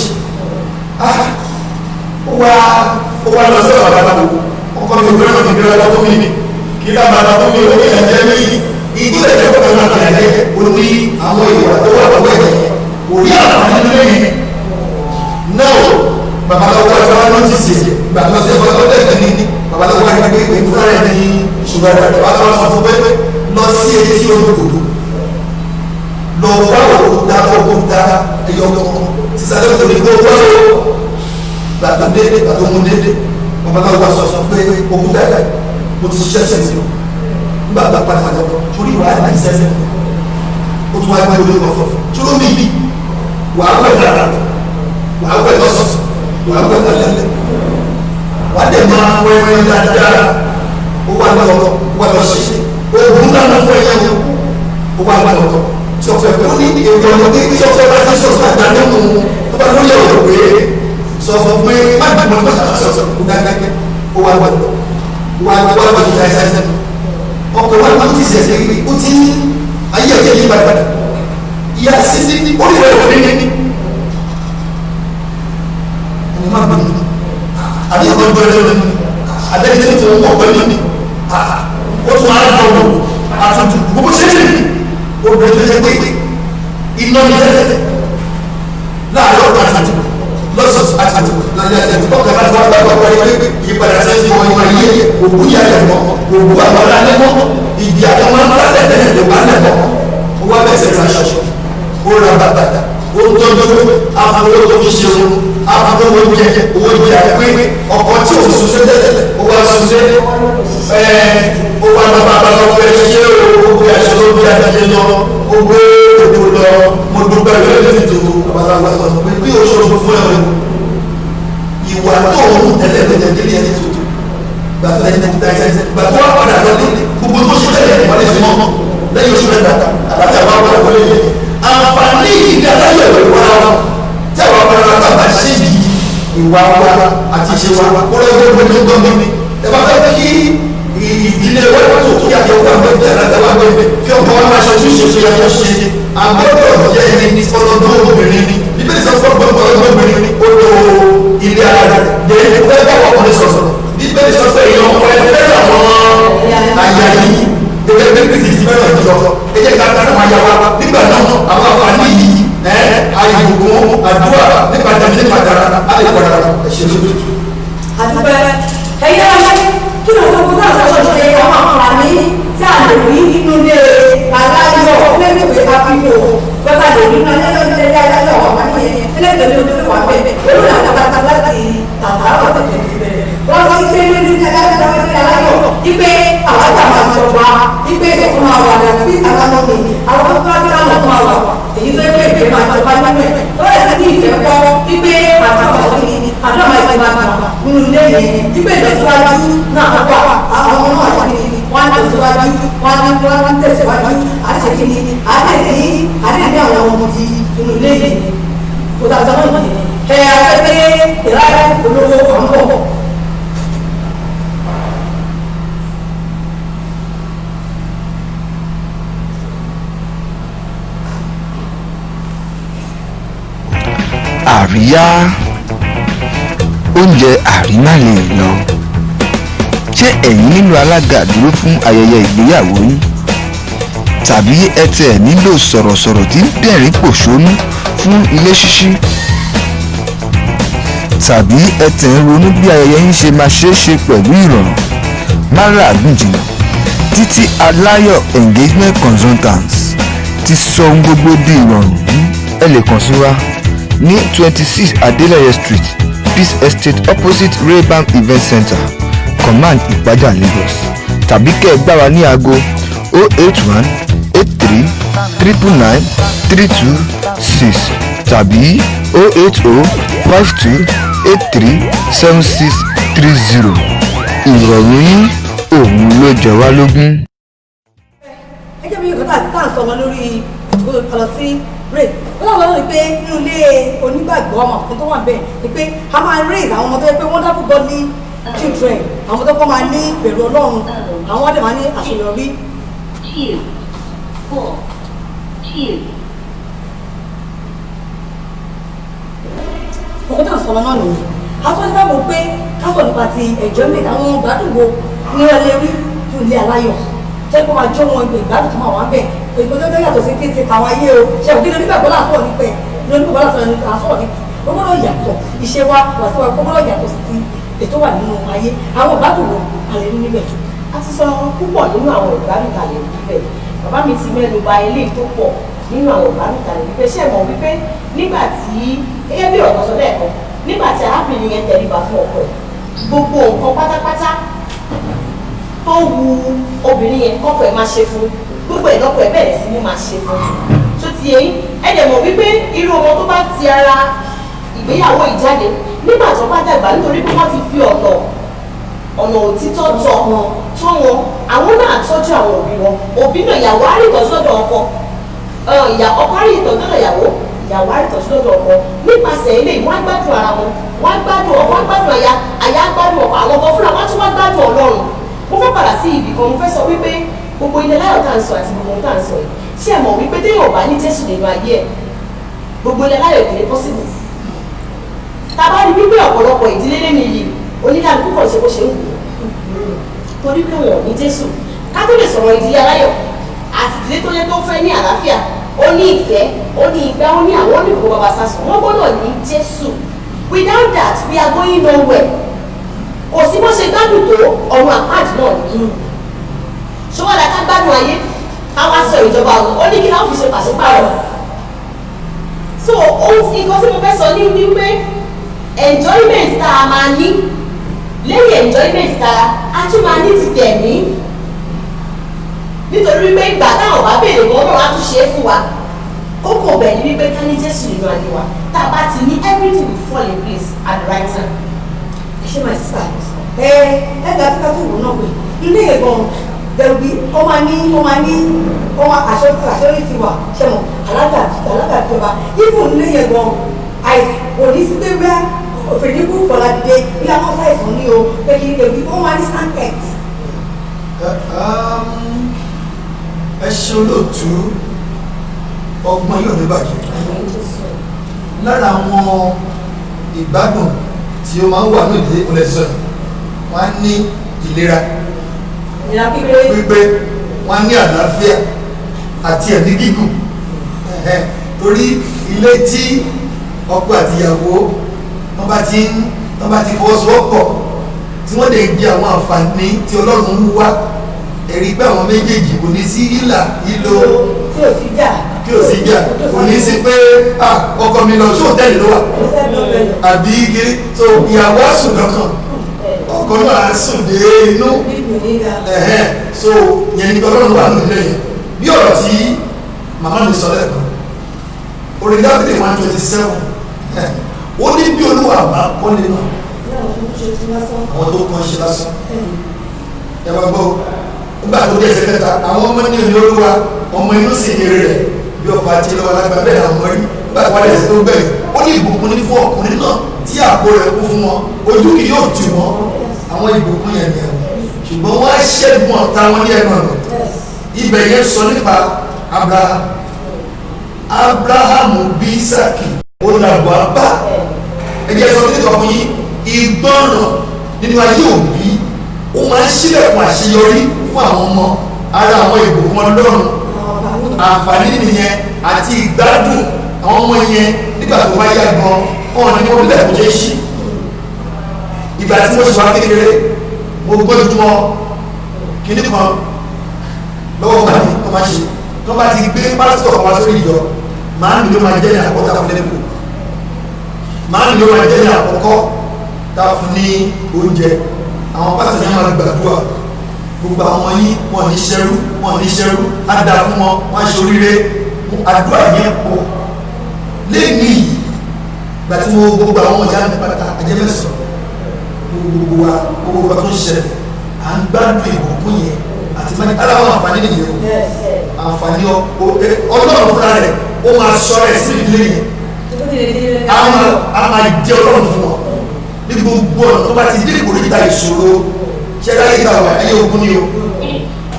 ó wá lọ sí ọ̀rọ̀ bàbá ọkọ mi ò fẹ́ràn mi bẹ́ẹ̀ lọ́wọ́ fún mi kí ká bàbá fún mi ó ní ẹ̀jẹ̀ mi ìdí ẹ̀jẹ̀ kọ́kọ́ náà fi ẹ̀jẹ̀ ó ní àwọn ìwà tó wà lọ́wọ́ ẹ̀jẹ̀ kò rí àǹfààní nínú yẹn náà bàbá lọ́wọ́ ẹ̀jẹ̀ wọn ló ti sè bàbá lọ́wọ́ ẹ̀jẹ̀ wọn lẹ́ẹ̀kẹ́ ní bàbá lọ́wọ́ ẹ̀jẹ̀ pé fúnra ẹ̀ ní ṣùgbọ́n bàbá lọ́wọ́ sọ fún pé lọ sí etí olódodo lọ wá òkúta òkúta ẹyọ kọ̀ọ̀kan sísàlẹ̀ òkúta ìgbó wá o gbàgbọ́ déédéé gbàgbọ́ mú déédéé babaláwo wa sọ pé òkúta ẹ̀ka mo ti ṣiṣẹ́ sẹ́yìn lọ nígbà tó padà padà torí ìwà ẹ̀ láti sẹ́sẹ́ ó tún wá gbé olóyè ọ̀fọ̀ tí ó mi bí wàá wẹ̀ dára wàá wẹ̀ lọ́sọ̀ọ̀sọ̀ wàá wẹ̀ lálẹ́ wàá dẹ̀ máa fọ ẹ̀rọ dáadáa ó wà lọ́wọ́ ṣiṣẹ́ òògùn náà fọ ẹ̀yẹ ó wà lọ́wọ́ tí ọ̀fẹ́ pẹ̀lú ní èdè ọ̀nà pé tí ọ̀fẹ́ bá ti sọ̀tún àgbà nínú ọba ló yẹ òwò pé sọ fún pé má gbàgbọ́ nípa sọ̀tún kó dákẹ́ ó wà lọ́wọ́ ìjà ẹ̀sẹ̀ ọkọ̀ wà lọ́wọ́ ti sẹ̀sẹ̀ rí ó ti ayé ẹ̀jẹ̀ yí padà ìyá sísí orí rẹ̀ wọ̀ nínú ẹni má gbà nínú àbí ẹ̀kọ́ gbọ́dọ̀ lónìí àbẹ́ni tí ó wọ̀ pẹ̀lú ní ó tún á lọ́wọ́ àtúntò gbogbo ṣe é obìnrin tó ṣe pé iná ní ẹ̀ẹ́dẹ̀ láàárọ̀ ọ̀gá àti lọ́sọ̀ọ̀sọ̀ àti lálẹ́ àti ọkọ̀ bá ti wá gbàgbọ́ pẹ̀lú ìyípadà tí ó ti wọ́n yé òkú yà lẹ̀ mọ́ òkú àwọn alẹ́ mọ́ ìdí àwọn alẹ́ tẹ̀lé lè wà lẹ̀ mọ́ ó wá bẹ̀sẹ̀ ra ṣọ̀ṣọ̀ ó ra bàtà ó ń tọ́jú afọwọ́ tó fi ṣe ohun afọwọ́ oúnjẹ owó ìjà pé ọkọ̀ tí ò sùn sí tẹ́lẹ̀ ó wá sùn sí ó wá lọ bàbá lọ pé ṣé o gbé aṣọ ló gbé adìyẹ lọ ó gbé òdo lọ mo dúpẹ́ rẹ̀ lórí ìdòwò babaláwa sọ pé bí o ṣòro fún ẹ ìwà tó ń tẹ́lẹ̀ lẹ́jẹ̀ kí ni gbàgbọ́ padà lọ́dẹ gbogbo tó ṣe tẹ̀lé ìwọlé sí mọ́ lẹ́yìn oṣù mẹ́ta àlàáfíà wà wọlé wọlé yẹn àǹfààní ìdáláyọ̀ ìwà wọn tí àwọn afárá bá ṣe yìí ìwà wa àti ìṣe wa kó lọ́wọ́ gbogbo tó gbọ́ mi ẹ bá fẹ́ kí ìdílé wa tó kí àyẹ̀wò àwọn ẹgbẹ́ alágbèbá gbé kí ọkọ wa máa ṣe ojúṣe ṣe yàtọ̀ ṣe àgbọ̀dọ̀ jẹ́ ẹni ọlọ́dún obìnrin ni bíbélì sọ fún ọgbọ́n ọlọ́dún obìnrin ni ó tó ilé ara rẹ̀ lè fẹ́ bá ọkùnrin sọ̀sọ̀ bíbélì sọ pé èèyàn ọkọ ẹ fẹ́ àwọn àyà yìí gẹ́gẹ́ bí kristi ti fẹ́ràn ìjọ ẹ jẹ́ ká fẹ́ràn àwọn àyà wa nígbà náà àwọn àǹfààní yìí àìbùkún àdúrà nípa tẹ̀mí nípa tara àìfọ̀dà ẹ̀ṣẹ̀ lójú. àdúgbò ẹ̀yẹ ọ̀ṣẹ́ kí ló gbogbo náà sọ̀rọ̀ ṣe àwọn àǹfààní tí a lè rí nínú ilé aláyọ̀ lẹ́gbẹ̀ẹ́ káfíńkò bọ́tà lè rí nínú ilé aláyọ̀ àǹfààní yẹn ẹlẹ́gbẹ̀ẹ́ ló ló wà bẹ́ẹ̀ olú làwọn bàtà láti tàtàrà ọ̀tẹ̀ ti bẹ̀rẹ̀ wọ́n sọ ike nínú ilé aláyọ̀ ipe àwọn àtàwọn àjọba ipe ìṣẹ̀fún máa wà lẹ́nu bí sàlámọ́ mi àwọn tó bá fẹ́ràn lọ́ máa wà èyí tó yẹ pé máa jọba nínú ẹ̀ lọ́yẹ̀ sí ìfẹ́ kọ́ ipe àtàwọn àdúrà máa ti máa gbà nínú ilé yẹn ipe ìtẹ̀síwájú náà wà àwọn ọmọ náà wà ní wọn tẹ̀síwájú wọn tẹ̀síwájú àṣekìní àdéhìí àwọn ọmọ ti nínú ilé yẹn kò tà sọ́mọ́ ní afẹ́fẹ́ ìráyà olówó àmọ́. àríyá oúnjẹ àrímá lè lọ. Ṣé ẹ̀yin nílò alága dúró fún ayẹyẹ ìgbéyàwó yín? Tàbí ẹ tẹ̀ nílò sọ̀rọ̀sọ̀rọ̀ tí ń dẹ̀rín pòṣónú fún ilé ṣíṣí? Tàbí ẹ tẹ̀ ń ronú bí ayẹyẹ yín ṣe máa ṣeé ṣe pẹ̀lú ìrọ̀rùn? Má làágùn jìnnà. Títí Aláyọ̀ Engagement Consultants ti sọ ohun gbogbo di ìrọ̀rùn yìí. Ẹ lè kàn sí wa ní 26 Adeleye Street, Peace Estate opposite Raybank Event Center, Command Ìpájà, Lagos. Tàbí kẹ́ ẹ gbá wa ní aago 081 83 999 326 tàbí 080 52 83 7630. Ìrọ̀rùn yín òun ló jẹ wá lógún. ẹ jẹ́ bí nǹkan tá à ń sọ wọn lórí ọ̀rọ̀ sí race wọ́n lọ́wọ́ ní pé nínú ilé onígbàgbọ́ ọmọ fún tó wà bẹ́ẹ̀ ni pé a máa raise àwọn ọmọ tó yẹ pé wonderful godly children àwọn tó kọ́ máa ní ìbẹ̀rù Ọlọ́run àwọn ọdẹ máa ní àṣeyọrí. ọkọ náà sọ náà nìyí afọ́nì bá wò pé káfọ́ nípa ti enjoyment àwọn gbádùn wo ní ẹlẹ́rí fún ilé aláyọ̀ ṣé kó máa jó wọn ìgbádùn tó máa wà ń bẹ̀ ìgbésẹ̀ yàtọ̀ sí kéde káwọn ayé o ṣe òkè lórí gbàgbọ́ làásọ̀ nípẹ́ lórí gbàgbọ́ làásọ̀ ní gbọ́dọ̀ yàtọ̀ iṣẹ́ wa wàásù wa gbọ́dọ̀ yàtọ̀ sí ti ètò wà nínú ayé àwọn ìgbádùn wo àlẹ́ ní níbẹ̀. a ti sọ púpọ̀ nínú àwọn ìgbádùn kalẹ̀ níbẹ̀ bàbá mi ti mẹ́nu bà eléyìí tó pọ̀ nínú àwọn ìgbádùn kalẹ̀ níbẹ̀ ṣé mọ̀ wípé nígbà tí gẹ́gẹ́ bí ọ̀tọ̀ sọ lẹ́ẹ̀kan nígbà tí arábìnrin yẹn tẹríba fún ọkọ ẹ̀ gbogbo nǹkan pátápátá tó wu obìnrin yẹn kọ́kọ́ ẹ̀ máa ṣe fún gbogbo ìlọ́pọ̀ ẹ̀ bẹ̀rẹ̀ sí ní máa ṣe fún un tó ti yẹn ẹ̀dẹ̀ mọ̀ wípé irú ọmọ tó bá ti ara ìgbéyàwó ìjáde nígbà tó bá dàgbà nítorí pé wọ́n ti fi ọ̀nà òtítọ́ tọ́ wọn àwọn náà tọ́jú àwọn òbí wọn òbí náà ìyàwó á rí ìtọ́jú lọ́dọ̀ ọkọ ọkọ á rí ìtọ́jú lọ́dọ̀ ìyàwó á rí ìtọ́jú lọ́dọ̀ ọkọ nípasẹ̀ ilé wọ́n á gbádùn ara wọn wọ́n á gbádùn ọkọ á gbádùn aya á gbádùn ọkọ àwọn ọmọ fúnra wọn tún wá gbádùn Ọlọ́run mo fẹ́ padà sí ibì kan mo fẹ́ sọ wípé gbogbo ilé láyọ̀ tá à ń sọ àti gbogbo ohun tá à ń sọ yìí ṣé ẹ mọ̀ wípé téèyàn ò bá ní Jésù nínú ayé ẹ̀ gbogbo ilé láyọ̀ kìí pọ́sibù tá a bá rí wípé ọ̀pọ̀lọpọ̀ ìdílé lé ní iyì oníkálukú kàn ṣe bó ṣe ń wù ú torí pé wọn ò ní Jésù ká tó lè sọ̀rọ̀ ìdílé aláyọ̀ àti ìdílé tó yẹ tó fẹ́ ní àlàáfíà ó ní ìfẹ́ ó ní ìgbà ó ní àwọn onígbò bàbá sásùn wọ́n gbọ́dọ̀ ní Jésù without that we are going nowhere kò sí bó ṣe gbádùn tó ọ̀run àpáàdì náà ní ṣọwọ́dà ká gbádùn ayé ká wá sọ ìjọba ọ̀hún ó ní kí láwọn fi ṣe pàṣípààrọ̀ so ohun nǹkan tí mo fẹ́ sọ ní wípé enjoyment tá a máa ní lẹ́yìn enjoyment tá a tún máa ní ti tẹ̀mí nítorí wípé ìgbà táwọn bá béèrè gan náà wá tún ṣe é fún wa kókò bẹ̀ ní wípé ká ní Jésù nínú ayé wa tá a bá ti ní everything will fall in place at the right time. ẹ ṣe máa ṣe sáà ẹgbẹ́ afẹ́ká fún ìwò ó máa ní àṣọrí ti wà ṣe mọ̀ alága ìjọba ibù nílé yẹn gan òní sí pé bẹ́ẹ̀ òfìdíkù fọládé bí àwọn ṣàìsàn ní o pé kí ebi ó máa ní sanket. ẹ ṣe olóòtú ọgbọ́n yóò ní bàjẹ́ lára àwọn ìgbádùn tí ó máa ń wà ní ìdílé ìpínlẹ̀ wọ́n á ní ìlera pípé wọ́n á ní àlàáfíà àti ẹ̀mí gígùn torí ilé tí ọkọ àti ìyàwó wọ́n bá ti fọwọ́sowọ́pọ̀ tí wọ́n lè jẹ àwọn àǹfààní tí Ọlọ́run ń wá ẹ̀rí pé àwọn méjèèjì kò ní sí ìlà ìlò tí ò sí jà kò ní sí pé ọkọ mi lọ sí òtẹ́ẹ̀lì ló wà àbí igi tó ìyàwó àsùn kankan ọkọ náà sùn dé inú so yẹn ní Ọlọ́run wà nínú ilé yẹn bí ọ̀rọ̀ tí màmá mi sọ lẹ́ẹ̀kan orin Dáfídì 127 ó ní bí Olúwa bá kọ́lé náà àwọn tó kàn ṣe lásán ẹ bá gbọ́ nígbà tó dé ẹsẹ̀ kẹta àwọn ọmọ ní ìlú Olúwa ọmọ inú sì ní rere bí ọkọ̀ àti ìlọ́wọ́ alágbà bẹ́ẹ̀ àwọn ọmọ rí nígbà tó wà lẹ́sẹ̀ tó gbẹ̀yìn ó ní ìbùkún ní fún ọkùnrin náà tí àpò rẹ̀ kún fún wọn ojú kì yóò tì wọ́n àwọn ìbùkún yẹn ni ṣùgbọ́n wọ́n á ṣẹ́gun ọ̀tá wọn ní ẹnu ọ̀nà ibẹ̀ yẹn sọ nípa Abrahamu bí Ísákì olùdàgbò àbá ẹgbẹ́ sọ nítorí fún yín ìgbọràn nínú ayé òbí ó máa ń ṣílẹ̀kùn àṣeyọrí fún àwọn ọmọ ara àwọn ìbùkún Ọlọ́run àǹfààní nìyẹn àti ìgbádùn àwọn ọmọ yẹn nígbà tó wá yá gan ọ̀hún ni wọ́n lẹ̀kùn jẹ́ ṣí ìgbà tí mo ṣe wá kékeré mo gbójúmọ́ kíní kan lọ́wọ́ bá mi tó máa ṣe tó bá ti gbé pásítọ̀ kan wá sórí ìjọ màá mi ló máa jẹ́ ní àkọ́kọ́ tá a fún lẹ́kọ̀ọ́ màá mi ló máa jẹ́ ní àkọ́kọ́ tá a fún ní oúnjẹ àwọn pásítọ̀ yẹn máa gbàdúrà gbogbo àwọn yìí wọn ní ṣẹ́rú á dá fún wọn wọn ṣe oríire àdúrà yẹn pọ̀ lẹ́yìn yìí gbà tí mo gbogbo àwọn ìyá mi pátá ẹjẹ́ mẹ́sàn gbogbo wa tó ń ṣẹlẹ̀ à ń gbádùn ìbùkún yẹn àti mẹ́rin aláwọ̀ àǹfààní nìyẹn o àǹfààní Ọlọ́run fúnra rẹ̀ ó máa sọ ẹ̀ sí ìdílé yẹn a máa jẹ́ Ọlọ́run fún wọn ní gbogbo ọ̀nà tó bá ti dé ìkòríta ìṣòro ṣẹlẹ̀ ayé ìta wà ayé ogun ni o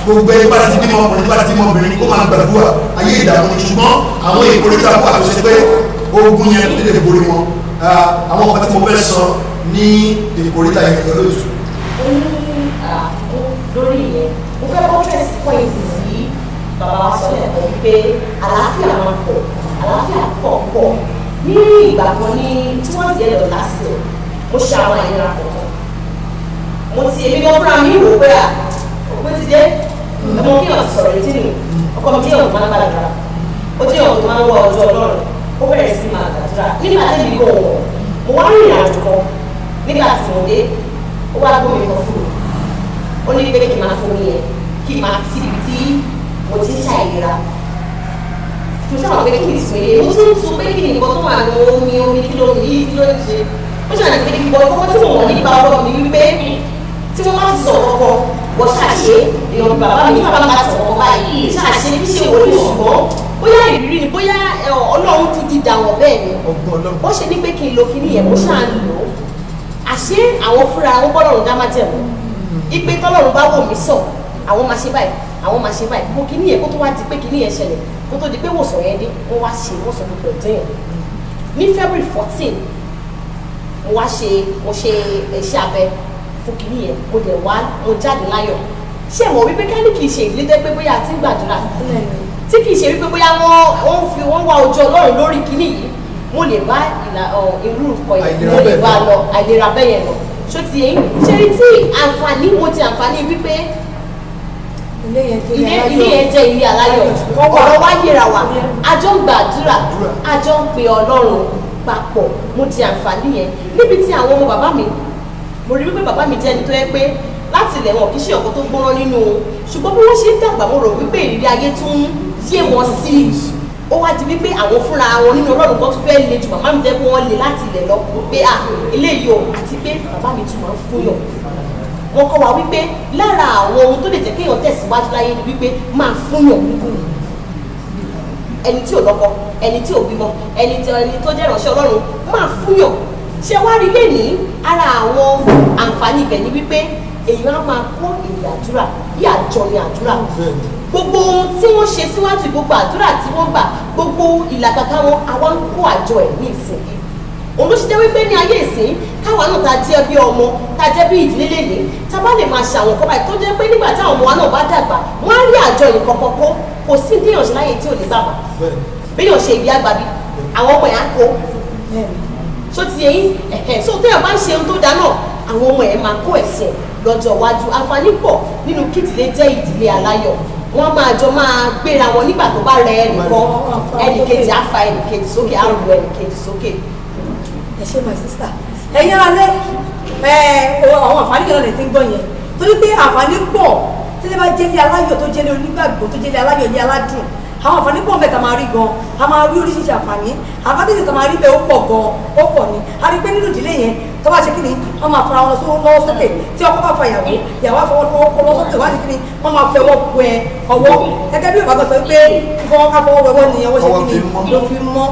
gbogbo ẹni bá ti bímọ ọkùnrin bá ti bímọ obìnrin ó máa gbàdúrà ayé ìdààmú ṣùgbọ́n àwọn ìkòríta wà tó ṣe pé ogun yẹn kò lè borí wọn àwọn ọkọ tí mo fẹ́ sọ ní ìkòríta yẹn lóṣù. ó ní lórí ìyẹn mo fẹ́ bọ́ fẹ́sì pọ́ìntì sí bàbá wa sọ lẹ́kọ̀ọ́ wípé àlàáfíà máa pọ̀ àlàáfíà pọ̀ ní ìgbà kan ní tí wọ́n ti ẹ̀dọ̀ lásìkò mo ṣe àwọn àyẹ̀rà kọ̀ọ̀kan mo ti èmi gan fúnra mi wò pé òpin ti dé ẹ̀mọ́ kí ọ̀tún sọ̀rọ̀ létí nì ọkọ mi kí ọ̀tún máa ń gbàdúrà ó jẹ́ ọ̀tún máa ń wọ ọjọ́ Ọlọ́run ó bẹ̀rẹ̀ sí máa gbàdúrà nígbà tí mi kò wọ̀ mo wá rìnrìn àjò kan nígbà tí mo dé ó wá gbómi kan fún mi ó ní pé kí n máa fún mi yẹn kí n máa fi síbi tí mo ti ń ṣàìlera mo ṣàwọn pé kí n sùn yé mo tún sọ pé kí ni nǹkan tó wà ní omi kí ló ń ṣe ó ṣàlàyé pé kí n bọ ìkọ́kọ́ tí mo wọ̀ nípa ọ̀rọ̀ mi wípé tí wọ́n bá ti sọ̀rọ̀ kan wọ́n ṣàṣe èèyàn bàbá mi bàbá bá sọ̀rọ̀ báyìí ṣàṣe kí ṣe wòlíì ṣùgbọ́n bóyá ìrírí ni bóyá Ọlọ́run tún ti dà wọ́n bẹ́ẹ̀ ni ó ṣe ní pé kí n lo kíní yẹn mo ṣáà ń lò ó àṣé àwọn fúnra wọn bọ́lọ́run dá má jẹ̀mú ipe tọ́lọ́run bá wò mí sàn àwọn máa ṣe báyìí àwọn máa ṣe báyìí mo kíní yẹn kó tó wá di pé kíní yẹn ṣẹlẹ̀ kó tó di pé wòsàn yẹn dé wọ́n wá ṣe wọ́n sọ gbogbo ẹ̀dín yẹn ní February 14 mo ṣe iṣẹ́ abẹ fún kíní yẹn mo jáde láyọ̀ ṣé mo wípé ká ní kì í ṣe ìdílé pé bóyá àti ń gbàdúrà tí kì í ṣe wípé bóyá wọ́n wá ojú Ọlọ́run lórí kíní yìí mo lè bá irú nǹkan yẹn mo lè bá lọ àìlera bẹ́ẹ̀ yẹn lọ ṣó ti yẹn ṣe rí tí àǹfààní mo ti àǹfààní wípé ilé yẹn jẹ́ ilé aláyọ̀ ọ̀rọ̀ wá yẹra wa àjọ ń gbàdúrà àjọ ń pe Ọlọ́run papọ̀ mo ti àǹfààní yẹn níbi tí àwọn ọmọ bàbá mi mo rí wípé bàbá mi jẹ́ ẹni tó yẹ pé láti ilẹ̀ wọn kì í ṣe ọ̀kan tó gbóná nínú ṣùgbọ́n bí wọ́n ṣe ń dàgbà mo rò wípé ìrírí ayé tún yé wọn sí ó wá di wípé àwọn fúnra wọn nínú Ọlọ́run kan tún fẹ́ le jù màmá mi jẹ́ pé wọ́n le láti ilẹ̀ lọ pé eléyìí o àti pé bàbá mi tún máa ń fúnyàn wọ́n kọ́ wa wípé lára àwọn ohun tó lè jẹ́ kéèyàn tẹ̀síwájú láyé ni wípé máa fúnyàn ẹni tí ò lọ́kọ ẹni tí ò bímọ ẹni tó jẹ́ ìránṣẹ́ Ọlọ́run máa fúnyàn. ṣé wá rí lẹ́ni ara àwọn àǹfààní ibẹ̀ ni wípé èèyàn á máa kó èrè àdúrà bí àjọ ni àdúrà gbogbo ohun tí wọ́n ṣe síwájú gbogbo àdúrà tí wọ́n gbà gbogbo ìlàkàkà wọn àwa ń kó àjọ ẹ̀ ní ìsìn òun ló ṣe jẹ́ wípé ní ayé ìsìn káwa náà ta jẹ́ bí ọmọ ta jẹ́ bí ìdílé lèlè ta bá lè máa ṣe àwọn nǹkan báyìí tó jẹ́ pé nígbà táwọn ọmọ wa náà bá dàgbà wọ́n á rí àjọ yìí kọ̀ọ̀kan kò sí déèyàn ṣe láyé tí ò ní bàbá béèyàn ṣe ìbí àgbà bí àwọn ọmọ ẹ̀ á kó so ti yẹ yín so téèyàn bá ń ṣe ohun tó dáa náà àwọn ọmọ ẹ̀ máa kó ẹ̀sìn lọ́jọ́ iwájú àǹfààní pọ̀ nínú kí ìdílé jẹ́ ìdílé aláyọ̀ wọ́n máa jọ máa gbéra wọn nígbà tó bá rẹ ẹnìkan ẹnìkejì á fa ẹnìkejì sókè á ru ẹnìkejì sókè. ẹ ṣe my sister ẹ̀yin alẹ́ àwọn àǹfààní kan náà lè ti ń gbọ́ yẹn torí pé àǹfààní pọ̀ tí lè bá jẹ́lé aláyọ̀ tó jẹ́lé onígbàgbọ́ tó jẹ́lé aláyọ̀ ní aládùn àwọn àǹfààní pọ̀ mẹ́ta máa rí gan a máa rí oríṣiríṣi àǹfààní àǹfààní tó máa rí bẹ́ẹ̀ ó pọ̀ gan ó pọ̀ ni a rí pé nínú ìdílé yẹn tó bá ṣe kí ni wọ́n máa fara wọn lọ́wọ́ sókè tí ọkọ bá fa ìyàwó ìyàwó àfọwọ́ lọ́wọ́ sókè wá ní kí ni wọ́n máa fẹ́ ọwọ́ pu ẹ ọwọ́ gẹ́gẹ́ bí Yorùbá sọ pé fọwọ́ káfọwọ́ wẹwọ́ ni ọwọ́ ṣe kí ni ló fi mọ́.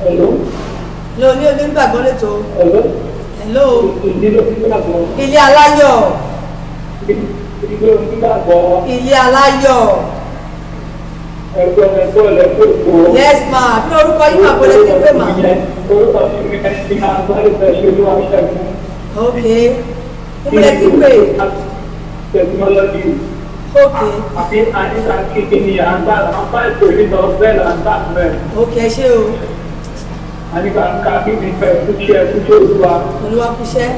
Hello ní onígbàgbọ́ lẹ́tọ̀ hello ilé aláyọ̀ ilé aláyọ̀ yes ma bí orúkọ yìí máa bọ́lẹ̀ sí pé ma ok ìbílẹ̀ sí pé ok ẹ ṣé o. Aníkàkà kí ni fẹ́ kúṣẹ́ olúwa. Olúwa kúṣẹ́.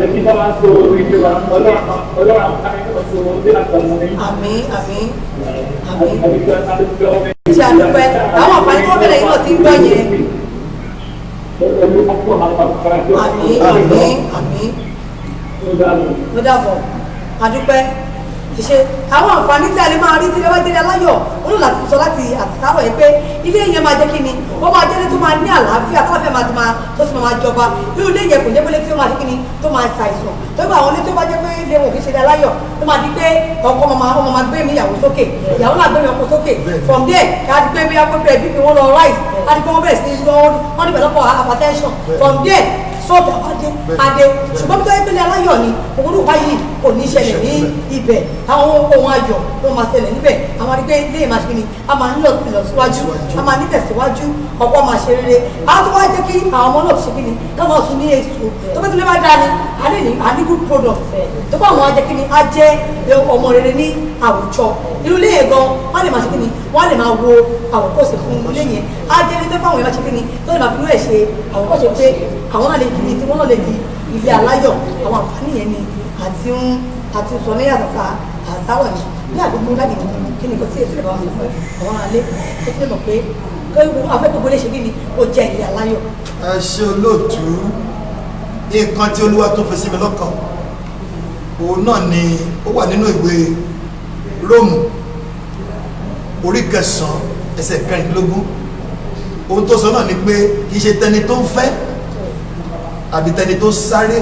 Ẹbí bá wá tó orí ìjọba ọlọ́run àkàrẹ́kọ̀ọ́ tó dé àtàwọn ní. Àmín. Ṣé àdúpẹ́ àwọn àǹfààní tó bẹ̀rẹ̀ yìí náà ti ń gbọ́ yẹn. Àmín. Ló dàbọ̀ àdúpẹ́ ṣe àwọn àǹfààní tí a lè máa rí tí lọ́wọ́ délé aláyọ̀ olú láti sọ láti àtàrọ̀ yẹn pé ilé yẹn máa jẹ́ kí ni ó máa jẹ́ tó máa ní àlàáfíà tálàfẹ́ máa ti máa tó sì máa jọba irú ilé yẹn kò jẹ́ pélé tí ó máa ṣe kí ni tó máa ṣàìsàn tó bá àwọn ilé tó bá jẹ́ pé ilé wọn kì í ṣe aláyọ̀ tó máa di pé ọkọ ọmọ máa gbé mi ìyàwó sókè ìyàwó náà gbé mi ọkọ sókè from there ká di pé bí akọ́bẹ̀rẹ̀ bí wọ́n lọ rise ká di pé wọ́n bẹ̀rẹ̀ sí wọ́n develop hypertension from there sọ́ọ̀tà adé ṣùgbọ́n bí wọ́n gbélé aláyọ̀ ni òwúrò báyìí kò ní ṣẹlẹ̀ ní ibẹ̀ àwọn ohun ayọ̀ ló máa ṣẹlẹ̀ níbẹ̀ àwọn àdìgbé ilé ìmáṣe ni a máa nílò ìlọsíwájú a máa ní tẹ̀síwájú ọ̀pọ̀ máa ṣe rere a tó wá jẹ́ kí àwọn ọmọ náà ṣe kí ni káwọn tún ní èso tó bá tilẹ̀ bá dáa ni a lè ní a ní good product tó bá àwọn ajẹ́ kí ni a jẹ́ ọmọ rere ní àwùjọ irú ilé yẹn gan wọ́n lè máa ṣe kí ni wọ́n lè máa wo àwòkọ́ṣe fún ilé yẹn a jẹ́ ní tó bá àwọn yẹn máa ṣe kí ni tó lè máa fi lóye ṣe àwòkọ́ṣe pé àwọn náà lè kí ni tí wọ́n náà lè di ilé aláyọ̀ àwọn àǹfààní yẹn ni àti sọ ní àtàtà àtàwọ̀ yìí ní àdúgbò láti kí ni kò tí ètò ìbáwá sọ fún àwọn alẹ́ ó ti lè mọ̀ pé afẹ́ gbogbo lè ṣe kí ni ó jẹ́ ilé aláyọ̀. ẹ ṣe olóòtú nǹkan tí Olúwa tó fi sí mi lọ́kàn òun náà ni ó wà nínú ìwé Róòmù orí 9 ẹsẹ̀ 16 ohun tó sọ náà ni pé kì í ṣe tẹni tó ń fẹ́ àbí tẹni tó sáré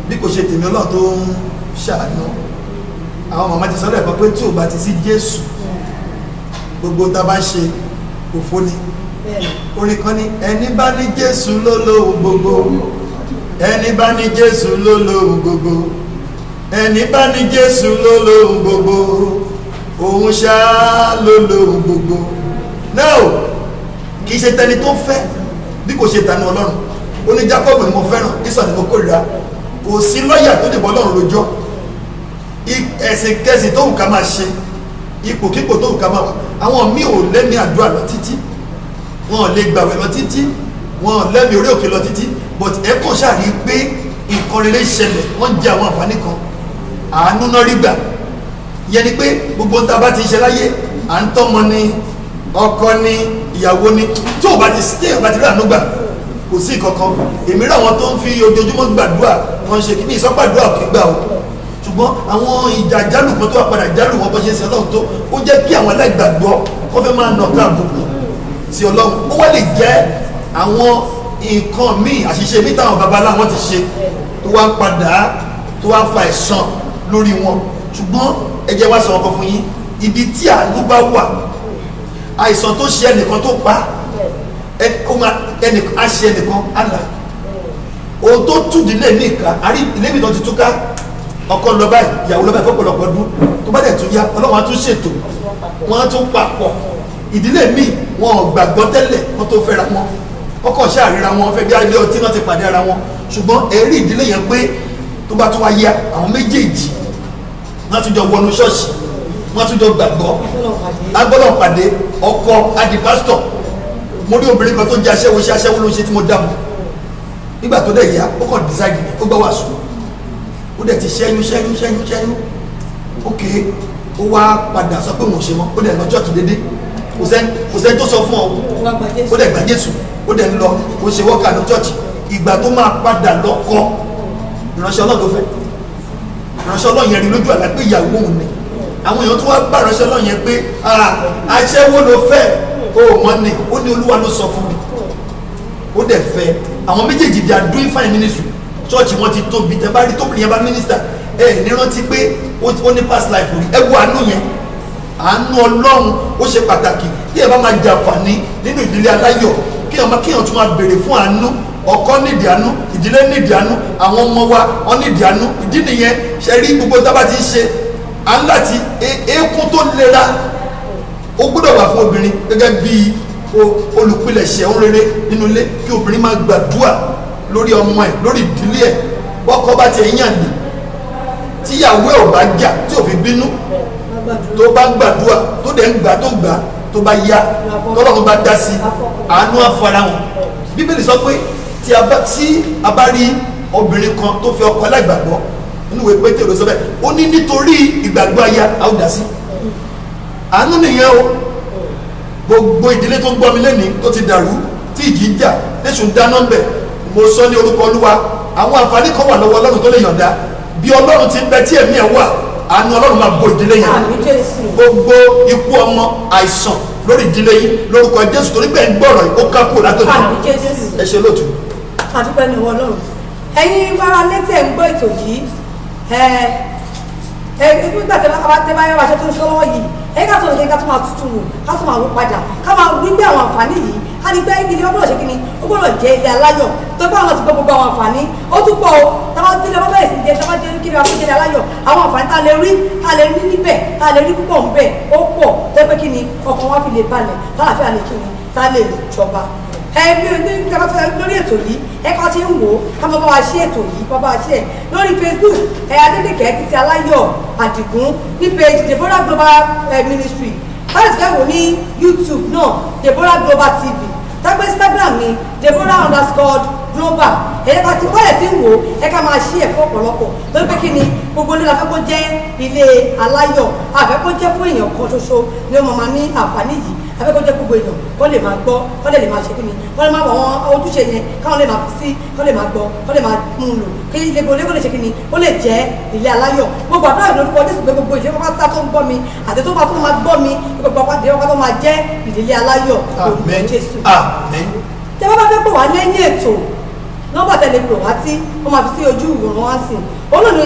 bí kò ṣe tèmi Ọlọ́run tó ń ṣàánú àwọn màmá ti sọ́dọ̀ ẹ̀kọ́ pé tí ò bá ti sí Jésù gbogbo tá a bá ń ṣe òfo ni orin kan ní ẹni bá ní Jésù ló lóhun gbogbo ẹni bá ní Jésù ló lóhun gbogbo ẹni bá ní Jésù ló lóhun gbogbo òun ṣáá ló lóhun gbogbo náà kì í ṣe tẹni tó fẹ́ bí kò ṣe tànú Ọlọ́run ó ní Jákọ́bù ni mo fẹ́ràn Ísọ̀ ni mo kórìíra kò sí lọ́ọ̀yà tó lè bọ́ Ọlọ́run lójọ́ ẹ̀sìn kẹsìn tó wù ká máa ṣe ipòkípò tó wù ká máa wà àwọn míì ò lẹ́mí àdúrà lọ títí wọn ò lè gbàwẹ̀ lọ títí wọn ò lẹ́mí orí òkè lọ títí but ẹ kàn ṣàrí pé nǹkan rere ṣẹlẹ̀ wọ́n jẹ àwọn àǹfààní kan àánú náà rí gbà yẹn ni pé gbogbo tá a bá ti ṣe láyé à ń tọ́mọ ni ọkọ ni ìyàwó ni tí ò bá ti rí àánú gbà kò sí kankan èmi rí àwọn tó ń fi ojoojúmọ́ gbàdúrà wọn ṣe kí ní ìsọpàdúrà kì í gbà o ṣùgbọ́n àwọn ìjà jálù kan tó wà padà jálù wọn bọ́ ṣe sí ọlọ́run tó ó jẹ́ kí àwọn aláìgbàgbọ́ wọ́n fẹ́ máa nàka àbùkù sí ọlọ́run. ó wá lè jẹ́ àwọn nǹkan míì àṣìṣe míì táwọn babaláwọn ti ṣe tó wá padà tó wá fa ẹ̀san lórí wọn. ṣùgbọ́n ẹ jẹ́ wá sọ ọkọ fún yín, ibi tí àánú bá wà, àìsàn tó ṣe ẹnìkan tó pa ẹnìkan á ṣe ẹnìkan àlà. ohun tó tún ìdílé ní ìka àrí ilé mi tó ti túká, ọkọ lọ báyìí ìyàwó lọ báyìí fọ́pọ̀lọpọ̀ ọdún, tó bá dẹ̀ tún yá ọlọ́run á tún ṣètò, wọ́n á tún papọ̀. ìdílé míì wọn ò gbàgbọ́ tẹ́lẹ̀ wọ́n tó fẹ́ra wọn, ọkọ ṣàríra wọn fẹ́ bí ilé ọtí náà ti pàdé ara wọn. ṣùgbọ́n ẹ̀rí ìdílé yẹn pé tó bá tún wá yá àwọn méjèèjì wọ́n tún jọ wọnú ṣọ́ọ̀ṣì, wọ́n tún jọ gbàgbọ́, agbọ́dọ̀ pàdé ọkọ adi pásítọ̀. mo rí obìnrin kan tó jẹ́ aṣẹ́wó ṣe aṣẹ́wó ló ń ṣe tí mo dàbò, nígbà tó dẹ̀ yá ó kàn dísáìdì ó gbọ́ wàásù, ó dẹ̀ ti ṣẹ́yún ok ó wá padà sọ pé òun ṣe mọ́, ó dẹ̀ lọ church dédé, kò sẹ́ni tó sọ fún ọ, ó dẹ̀ gbà Jésù, ó dẹ̀ ń lọ ó ṣe wọ́ọ̀kà ní church. ìgbà tó máa padà lọ́kọ ìránṣẹ́ Ọlọ́run ló fẹ́, ìránṣẹ́ Ọlọ́run yẹn rí lójú àlá pé ìyàwó òun ni. àwọn èèyàn tó wá bá ìránṣẹ́ Ọlọ́run yẹn pé aṣẹ́wó ló fẹ́, ó mọ́ ni, ó ní Olúwa ló sọ fún mi, ó dẹ̀ fẹ́. àwọn méjèèjì they are doing fine ministry, church wọn ti tóbi, tẹ bá rí tóbi yẹn bá minister ní rántí pé ó ní past life rí. ẹ wo àánú yẹn, àánú Ọlọ́run ó ṣe pàtàkì. tí ẹ bá máa jàǹfààní nínú ìdílé aláyọ̀, kéèyàn tún máa béèrè fún àánú. ọkọ nídìí àánú, ìdílé nídìí àánú, àwọn ọmọ wa wọn nídìí àánú. ìdí nìyẹn ṣe rí gbogbo tábà ti ń ṣe à ń láti eékún tó lera ó gbọ́dọ̀ wà fún obìnrin gẹ́gẹ́ bí olùpilẹ̀ṣẹ̀ ohun rere nínú ilé, kí obìnrin máa gbàdúrà lórí ọmọ ẹ̀, lórí ìdílé ẹ̀. bọ́kọ bá ti ẹ̀yìn àná tíyàwó ẹ̀ ò bá jà tí ò fi bínú, tó bá ń gbàdúrà tó dẹ̀ ń gbà tó bá yá tọ́lọ́run bá dá sí àánú àfarahàn. bíbélì sọ pé tí a bá rí obìnrin kan tó fi ọkọ aláìgbàgbọ́, nínú ìwé Pétérù sọ bẹ́ẹ̀, ó ní nítorí ìgbàgbọ́ aya a ó dá sí. àánú nìyẹn o. gbogbo ìdílé tó ń gbọ́ mi lẹ́nìí tó ti dàrú, tí ìjì ń jà, tẹ̀sùn ń dáná ń bẹ̀, mo sọ ní orúkọ Olúwa, àwọn àǹfààní kan wà lọ́wọ́ Ọlọ́run tó lè yọ̀ǹda. bí Ọlọ́run ti ń bẹ tí ẹ̀mí ẹ̀ wà, àánú Ọlọ́run máa bo ìdílé yẹn. gbogbo ikú ọmọ, àìsàn lórí ìdílé yìí lórúkọ Jésù, torí pé ń gbọ́rọ̀ ó ká kúrò látọ̀dọ̀. ẹ ṣe lóòtú. àdúpẹ́ ní wọn lọ́rùn. ẹ̀yin bára létí ẹ̀ ń gbọ́ ètò yìí, nígbà tí tẹ bá yẹ wá ṣe tó ń ṣe lọ́wọ́ yìí, ká tó lè ká tó máa tutù wò, ká tó máa wò padà, ká máa rí bí àwọn àǹfààní yìí, ká ní pé ilé ọgbọ́dọ̀ ṣe kíni, ó gbọ́dọ̀ jẹ́ ilé aláyọ̀. tó bá wọn ti gbọ́ gbogbo àwọn àǹfààní ó tún pọ̀ o. táwọn tí ilé bábá ìsìn jẹ táwọn jẹ́ kí ni àwọn jẹ́ aláyọ̀, àwọn àǹfààní tá a lè rí níbẹ̀, tá a lè rí púpọ̀ níbẹ̀ ó pọ̀, tó pé kíni ọkàn wa fi lè balẹ̀, tálàfíà lè kíni tá a lè jọba. bí o ní ìjọba fẹ́ lórí ètò yìí, ká ti ń wò ó, ká máa bá wa ṣe ètò yìí, bá wa ṣe lórí Facebook Adédèkẹ́ Títí Aláyọ̀ Àdìgún ní page Deborah Global Ministry, láti fẹ́ wò ní YouTube náà Deborah Global TV, tágbé Instagram ní Deborah_Global. ká ti wọ́lẹ̀ tí ń wò ó, ká máa ṣe ẹ̀fọ́ ọ̀pọ̀lọpọ̀, lórí pé kí ni gbogbo ilé la fẹ́ kó jẹ́ ilé aláyọ̀, àfẹ́ kó jẹ́ fún èèyàn kan ṣoṣo ni ó máa ní àǹfààní yìí, àfẹ́ kó jẹ́ gbogbo èèyàn kó lè máa gbọ́, kó lè máa ṣe kí ni, kó lè máa wọ̀ wọ́n ojúṣe yẹn, káwọn lè máa fi sí, kó lè máa gbọ́, kó lè máa mú un lò, kí ilé gbogbo ilé kó lè ṣe kí ni, kó lè jẹ́ ilé aláyọ̀. gbogbo àdúrà lórúkọ Jésù pé gbogbo ìṣẹ́ pápá tó ń gbọ́ mi àti tó bá tó máa gbọ́ mi, gbogbo àpá tó máa jẹ́ ìdílé aláyọ̀ lórúkọ Jésù. tẹ́ bá fẹ́ pè wá lẹ́yìn ètò, nọ́mbà tẹ̀lé pè wá tí wọ́n máa fi sí ojú ìwòran wá sí olóòlù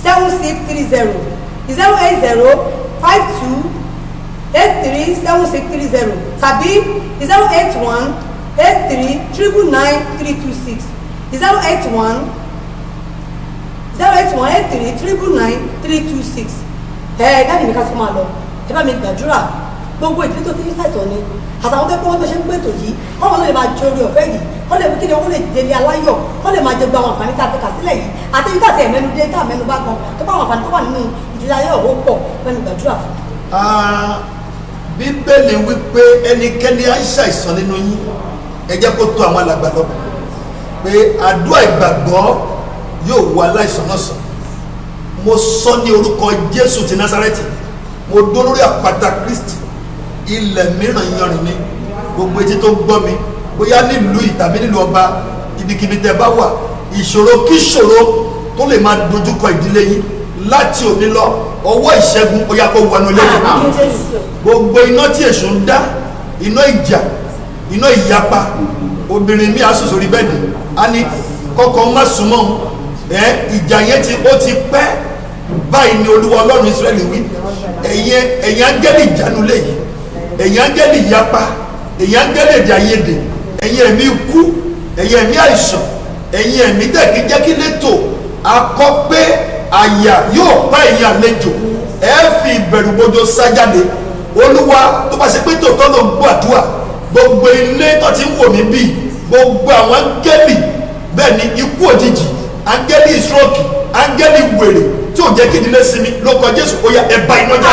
08052837630 08052837630 tàbí 08183999326 08183999326. dáàdì mi ká tó máa lọ, ẹ bá mi gbàdúrà gbogbo ìdílé tó ti ń ṣàìsàn ni àtàwọn tó kọ́ tó ṣe ń gbé ètò yìí, kọ́wọn lè máa jẹ orí ọ̀fẹ́ yìí, kọ́ lè kí ni wọ́n lè délé aláyọ̀, kọ́ lè máa jẹ gbogbo àwọn àǹfààní tá a ti kà sílẹ̀ yìí, àti ibi táàtì ẹ̀mẹ́nu dé tá àmẹ́nu bá kan tó bá àwọn àǹfààní tó wà nínú ìdílé aláyọ̀ ó pọ̀ lẹ́nu gbàdúrà fún. Bíbélì wípé ẹnikẹ́ni á ṣàìsàn nínú yín, ẹ jẹ́ kó tó àwọn alàgbà lọ pé àdúrà ìgbàgbọ́ yóò wo aláìsàn náà sàn. Mo sọ ní orúkọ Jésù ti Násárẹ́tì, mo dó lórí àpáta Kristi, ilẹ̀ mìíràn yanrìn ni gbogbo etí tó gbọ́ mi, bóyá nílùú ìtàbí nílùú ọba, ibikíbi tẹ́ bá wà, ìṣòro kí ìṣòro tó lè máa dojúkọ ìdílé yìí láti òní lọ ọwọ́ ìṣẹ́gun ó yá kó wọnú lẹ́yìn gbogbo iná tí èṣù ń dá iná ìjà iná ìyapa obìnrin mi àsùn sórí bẹ́ẹ̀dì á ní kọ́kọ́ má súnmọ́ ìjà yẹn ó ti pẹ́ báyìí ni Olúwa Ọlọ́run Ísírẹ́lì wí ẹ̀yin áńgẹ́lì ìjánu lẹ́yìn ẹ̀yin áńgẹ́lì ìyapa ẹ̀yin áńgẹ́lì èdè àìyedè ẹ̀yin ẹ̀mí ikú ẹ̀yin ẹ̀mí àìsàn ẹ̀yin ẹ̀mí tẹ̀kí jẹ́ kí létò akọ pé àyà yóò pa ẹ̀yin àlejò ẹ fi ìbẹ̀rù bojo sá jáde Olúwa tó bá ṣe pé tòótọ́ ló gbọ́ àdúrà gbogbo ilé tó ti ń wò mí bíi gbogbo àwọn áńgẹ́lì bẹ́ẹ̀ ni ikú òjijì áńgẹ́lì ìṣòkì áńgẹ́lì wèrè tí ò jẹ́ kí ìdílé sinmi lórúkọ Jésù ó yá ẹ bá iná jà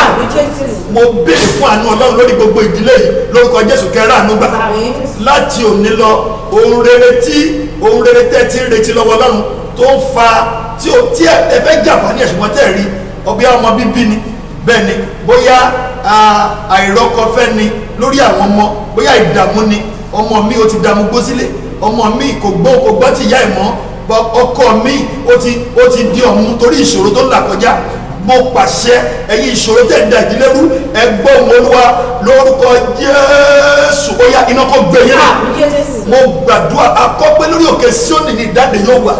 mo béèrè fún àánú Ọlọ́run lórí gbogbo ìdílé yìí lórúkọ Jésù kẹrẹ àánú gbà láti òní lọ ohun rere tẹ́ ti ń retí lọ́wọ́ Ọlọ́run tó ń fa tí ẹ fẹ́ jàǹfààní ẹ̀sùn tẹ́ rí ọbẹ̀ ọmọ bíbí ni bẹ́ẹ̀ ni bóyá àìrọ́kọfẹ́ ni lórí àwọn ọmọ bóyá ìdààmú ni ọmọ mi ó ti dààmú gbó sílé ọmọ mi kò gbọ́ ti ìyá ẹ̀ mọ́ ọkọ mi ó ti di ọ̀mù torí ìṣòro tó ń là kọjá mo pàṣẹ ẹ̀yin ìṣòro tẹ̀ ń da ìdílé rú ẹgbọ́n Olúwa lórúkọ Jésù ó yá iná kó gbé yẹn mo gbàdúrà akọ́pẹ́ lórí òkè Síónì ní ìdáde yóò wà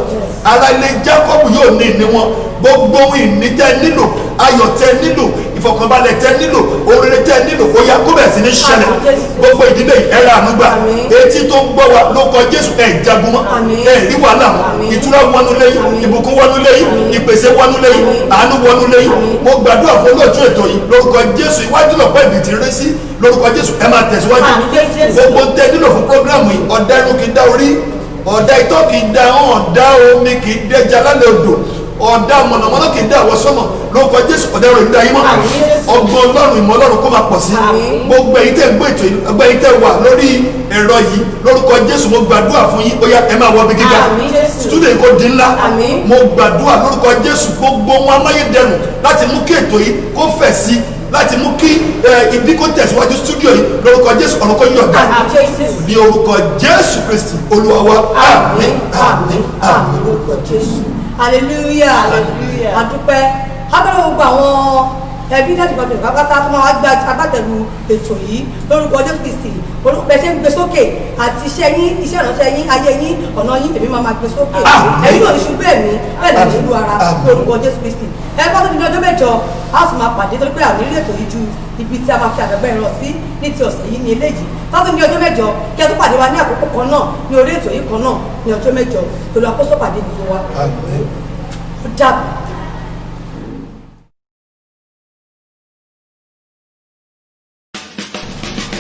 ara ilé Jákọ́bù yóò ní ìní wọn gbogbo ohun ìní tẹ́ nílò ayọ̀ tẹ́ nílò ìfọ̀kànbalẹ̀ tẹ́ nílò oríire tẹ́ nílò ó yá kó bẹ̀rẹ̀ sí ní ṣẹlẹ̀ gbogbo ìdílé ẹ̀rọ ànúgbà etí tó ń gbọ́ wa lórúkọ Jésù ẹ̀ jagun mọ́ ẹ̀ rí wàhálà mọ́ ìtura wọnú lẹ́yìn ìbùkún wọnú lẹ́yìn ìpèsè wọnú lẹ́yìn àánú wọnú lẹ́yìn mo gbàdúrà fún olóòtú ètò yìí lórúkọ Jésù iwájú lọ́pọ̀ ìbìtì rẹ sí lórúkọ Jésù ẹ máa tẹ̀síwájú gbogbo tẹ́ nílò fún prógráàmù yìí ọ̀dà inú kì í dá orí ọ̀dà itọ́ kì í dá ọ̀dà omi kì í dẹ́jà lálẹ́ odò ọ̀dà mọ̀nàmọ́ná kì í dá àwọ̀ sọ́mọ̀ lórúkọ Jésù ọ̀dà ìròyìn dá yín mọ́ ọgbọ́n Ọlọ́run ìmọ̀ Ọlọ́run kó máa pọ̀ sí gbogbo ẹ̀yin tẹ́ gbọ́ ètò yìí gbogbo ẹ̀yin tẹ́ wà lórí ẹ̀rọ yìí lórúkọ Jésù mo gbàdúrà fún yín ó yá ẹ máa wọ bí gíga student kò dín ńlá mo gbàdúrà lórúkọ Jésù gbogbo wọn amáyédẹrùn láti mú kí ètò yìí kó fẹ̀ sí láti mú kí ibi kó tẹ̀síwájú studio yìí lórúkọ Jésù ọ̀run kó yọ̀ọ̀dá ní orúkọ Jésù Kristi Olúwa wa àmín àmín àmín lórúkọ Jésù hallelujah adúpẹ́ abẹ́rẹ́ gbogbo àwọn ẹbí láti gbàgbé pápátá tó máa gbé agbátẹ̀lú ètò yìí lórúkọ Jésù Kristi orúkọ ẹ̀ṣẹ̀ ń gbé sókè àti iṣẹ́ yín iṣẹ́ ìránṣẹ́ yín ayé yín ọ̀nà yín èmi máa gbé sókè ẹ̀yin náà ní ṣubú ẹ̀mí bẹ́ẹ̀ ní ìlú ara lórúkọ Jésù Kristi ẹ bá tó di ní ọjọ́ mẹ́jọ a sì máa pàdé torí pé àwọn ilé ètò yìí ju ibi tí a máa fi àgbẹ̀gbẹ̀ ẹ̀rọ sí ní ti ọ̀sẹ̀ yìí ní eléyìí bá tó di ní ọjọ́ mẹ́jọ kí ẹ tó pàdé wa ní àkókò kan náà ní orí ètò yìí kan náà ní ọjọ́ mẹ́jọ torí àkóso pàdé gbogbo wa ó dàbọ̀.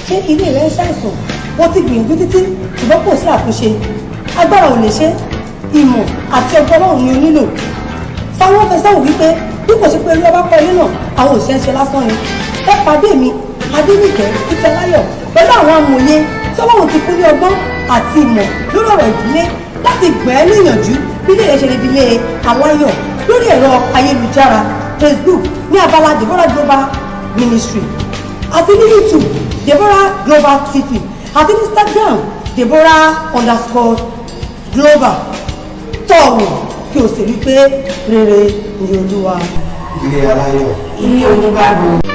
ṣé ilé rẹ ń ṣàìsàn wọ́n ti gbìyànjú títí ṣùgbọ́n kò sí àtúnṣe agbára ò lè ṣe ìmọ̀ àti ọgbọ́n náà ni o nílò sáwọn fẹsẹ̀ wò wípé bí kò ṣe pé olú ọba kọ ilé náà àwọn òṣìṣẹ́ ṣe lásán ni ẹ pàdé mi Adéníkẹ́ Títílayọ̀ pẹ̀lú àwọn amòye tí Ọlọ́run ti fún ní ọgbọ́n àti ìmọ̀ lórí ọ̀rọ̀ ìdílé láti gbẹ̀ ẹ́ níyànjú bí ilé ìṣẹ̀lẹ̀ ìdílé aláyọ̀ lórí ẹ̀rọ ayélujára Facebook ní abala Deborah Global Ministry àti ní YouTube Deborah Global TV àti ní Instagram Deborah_Global tọ̀wọ̀ kí o sì rí pé rere ni Olúwa. Ilé aláyọ̀. Ilé onígbàgbọ́.